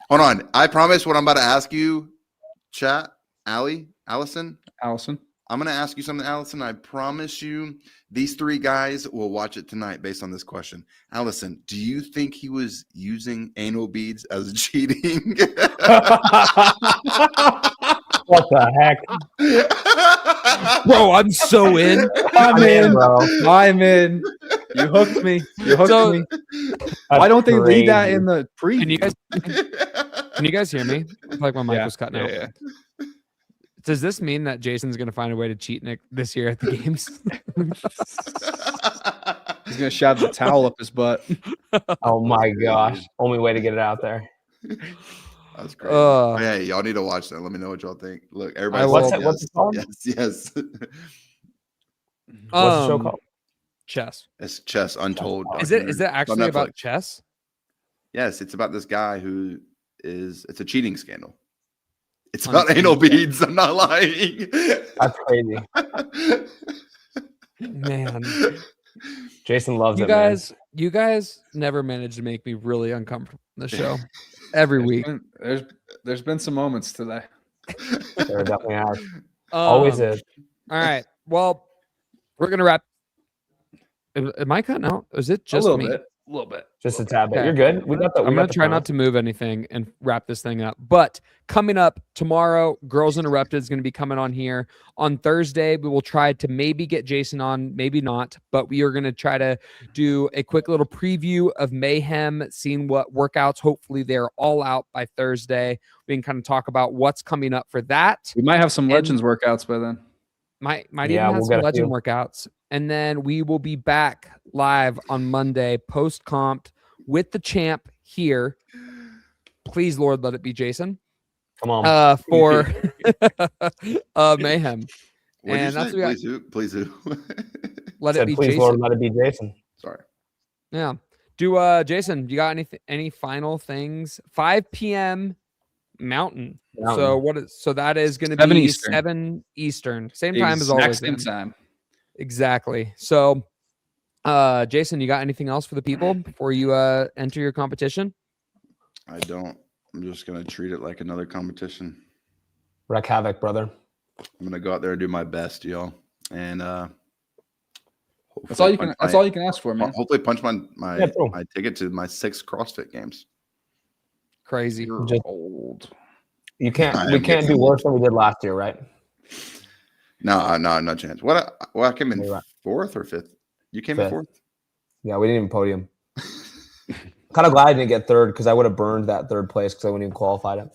Speaker 2: Hold on. I promise what I'm about to ask you, chat, Allison. I'm going to ask you something, Allison. I promise you these three guys will watch it tonight based on this question. Allison, do you think he was using anal beads as cheating?
Speaker 1: What the heck?
Speaker 4: Bro, I'm so in.
Speaker 1: I'm in, bro.
Speaker 3: I'm in. You hooked me.
Speaker 4: So-
Speaker 3: me. Why don't they leave that in the preview?
Speaker 4: Can you guys hear me? I feel like my mic was cutting out.
Speaker 3: Yeah.
Speaker 4: Does this mean that Jason's going to find a way to cheat this year at the games?
Speaker 3: He's gonna shove the towel up his butt.
Speaker 1: Oh my gosh. Only way to get it out there.
Speaker 2: That's great. Hey, y'all need to watch that. Let me know what y'all think. Look, everybody.
Speaker 1: What's it called?
Speaker 2: Yes.
Speaker 1: What's the show called?
Speaker 4: Chess.
Speaker 2: It's Chess Untold.
Speaker 4: Is it
Speaker 2: documentary.
Speaker 4: actually
Speaker 2: On
Speaker 4: about
Speaker 2: Netflix.
Speaker 4: chess?
Speaker 2: Yes, it's about this guy who it's a cheating scandal. It's about anal beads. I'm not lying.
Speaker 1: That's crazy.
Speaker 4: Man,
Speaker 1: Jason loves
Speaker 4: you
Speaker 1: it, man.
Speaker 4: you guys never manage to make me really uncomfortable in the show every week.
Speaker 3: There's been some moments today.
Speaker 1: There definitely has. Always is.
Speaker 4: All right. Well, we're gonna wrap. Am I cutting out? Is it just
Speaker 3: a little
Speaker 4: me?
Speaker 3: bit. A little bit.
Speaker 1: Just a tad bit.
Speaker 4: Okay.
Speaker 1: You're good. We got the.
Speaker 4: I'm going to try not to move anything and wrap this thing up. But coming up tomorrow, Girls Interrupted is going to be coming on here. On Thursday, we will try to maybe get Jason on, maybe not. But we are going to try to do a quick little preview of Mayhem, seeing what workouts. Hopefully, they're all out by Thursday. We can kind of talk about what's coming up for that.
Speaker 3: We might have some Legends workouts by then.
Speaker 4: Might even have some Legend workouts. And then we will be back live on Monday, post-comp, with the champ here. Please, Lord, let it be Jason.
Speaker 1: Come on.
Speaker 4: For Mayhem. And that's what
Speaker 2: Please who?
Speaker 4: Let it be
Speaker 1: please,
Speaker 4: Jason.
Speaker 1: Lord, let it be Jason.
Speaker 2: Sorry.
Speaker 4: Yeah. Jason, you got any final things? 5 p.m. Mountain. So that is going to be 7 Eastern. Same time as always.
Speaker 3: Same time.
Speaker 4: Exactly. So Jason, you got anything else for the people before you enter your competition?
Speaker 2: I don't. I'm just gonna treat it like another competition.
Speaker 1: Wreck havoc, brother.
Speaker 2: I'm gonna go out there and do my best, y'all. And
Speaker 3: that's all you can ask for, man.
Speaker 2: Hopefully punch my ticket to my 6 CrossFit games.
Speaker 4: Crazy.
Speaker 3: You're old.
Speaker 1: We can't do worse than we did last year, right?
Speaker 2: No chance. I came in 4th or 5th. You came in 4th?
Speaker 1: Yeah, we didn't even podium. Kind of glad I didn't get 3rd because I would have burned that 3rd place because I wouldn't even qualified it.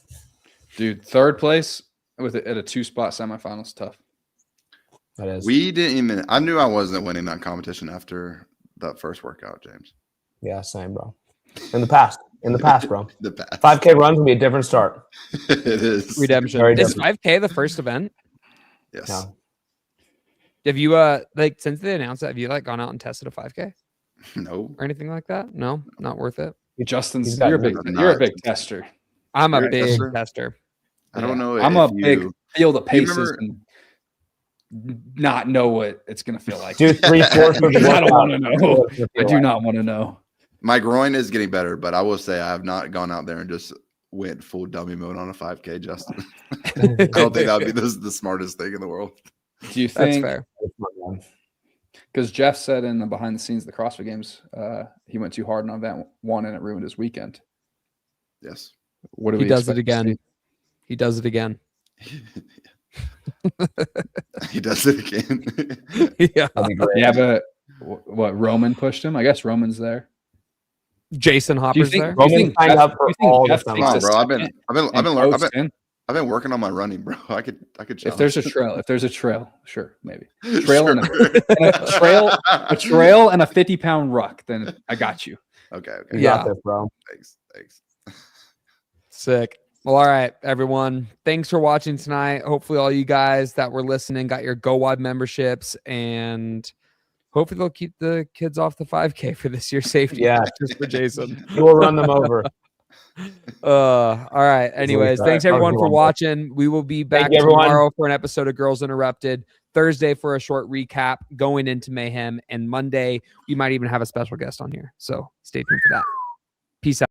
Speaker 3: Dude, 3rd place at a 2-spot semifinals tough.
Speaker 1: That is.
Speaker 2: We didn't even. I knew I wasn't winning that competition after that first workout, James.
Speaker 1: Yeah, same, bro. In the past, bro.
Speaker 2: The past.
Speaker 1: 5K runs will be a different start.
Speaker 2: It is.
Speaker 4: Redemption. Is 5K the first event?
Speaker 2: Yes.
Speaker 1: No.
Speaker 2: Have
Speaker 4: you since they announced that, have you gone out and tested a 5K?
Speaker 2: No.
Speaker 4: Or anything like that? No, not worth it.
Speaker 3: Justin's you're a big tester.
Speaker 4: I'm a big tester.
Speaker 2: I don't know.
Speaker 3: I'm a big feel the paces and not know what it's gonna feel like.
Speaker 1: Do 3/4.
Speaker 3: I don't want to know. I do not want to know.
Speaker 2: My groin is getting better, but I will say I have not gone out there and just went full dummy mode on a 5K, Justin. I don't think that would be the smartest thing in the world.
Speaker 3: Do you think?
Speaker 4: That's fair.
Speaker 3: Because Jeff said in the behind the scenes of the CrossFit Games, he went too hard on event 1 and it ruined his weekend.
Speaker 2: Yes.
Speaker 3: What do
Speaker 4: he does it again? He does it again.
Speaker 2: He does it again.
Speaker 4: Yeah.
Speaker 3: Yeah, but what? Roman pushed him. I guess Roman's there.
Speaker 4: Jason Hopper's there.
Speaker 1: Roman signed up for all the time,
Speaker 2: bro. I've been working on my running, bro. I could.
Speaker 3: If there's a trail, sure, maybe trail and a trail and a 50-pound ruck, then I got you.
Speaker 2: Okay.
Speaker 1: You got this, bro.
Speaker 2: Thanks.
Speaker 4: Sick. Well, all right, everyone. Thanks for watching tonight. Hopefully, all you guys that were listening got your GoWad memberships, and hopefully they'll keep the kids off the 5K for this year's safety.
Speaker 1: Yeah,
Speaker 4: just for Jason.
Speaker 1: We'll run them over.
Speaker 4: All right. Anyways, thanks everyone for watching. We will be back tomorrow for an episode of Girls Interrupted. Thursday for a short recap going into Mayhem, and Monday we might even have a special guest on here. So stay tuned for that. Peace out.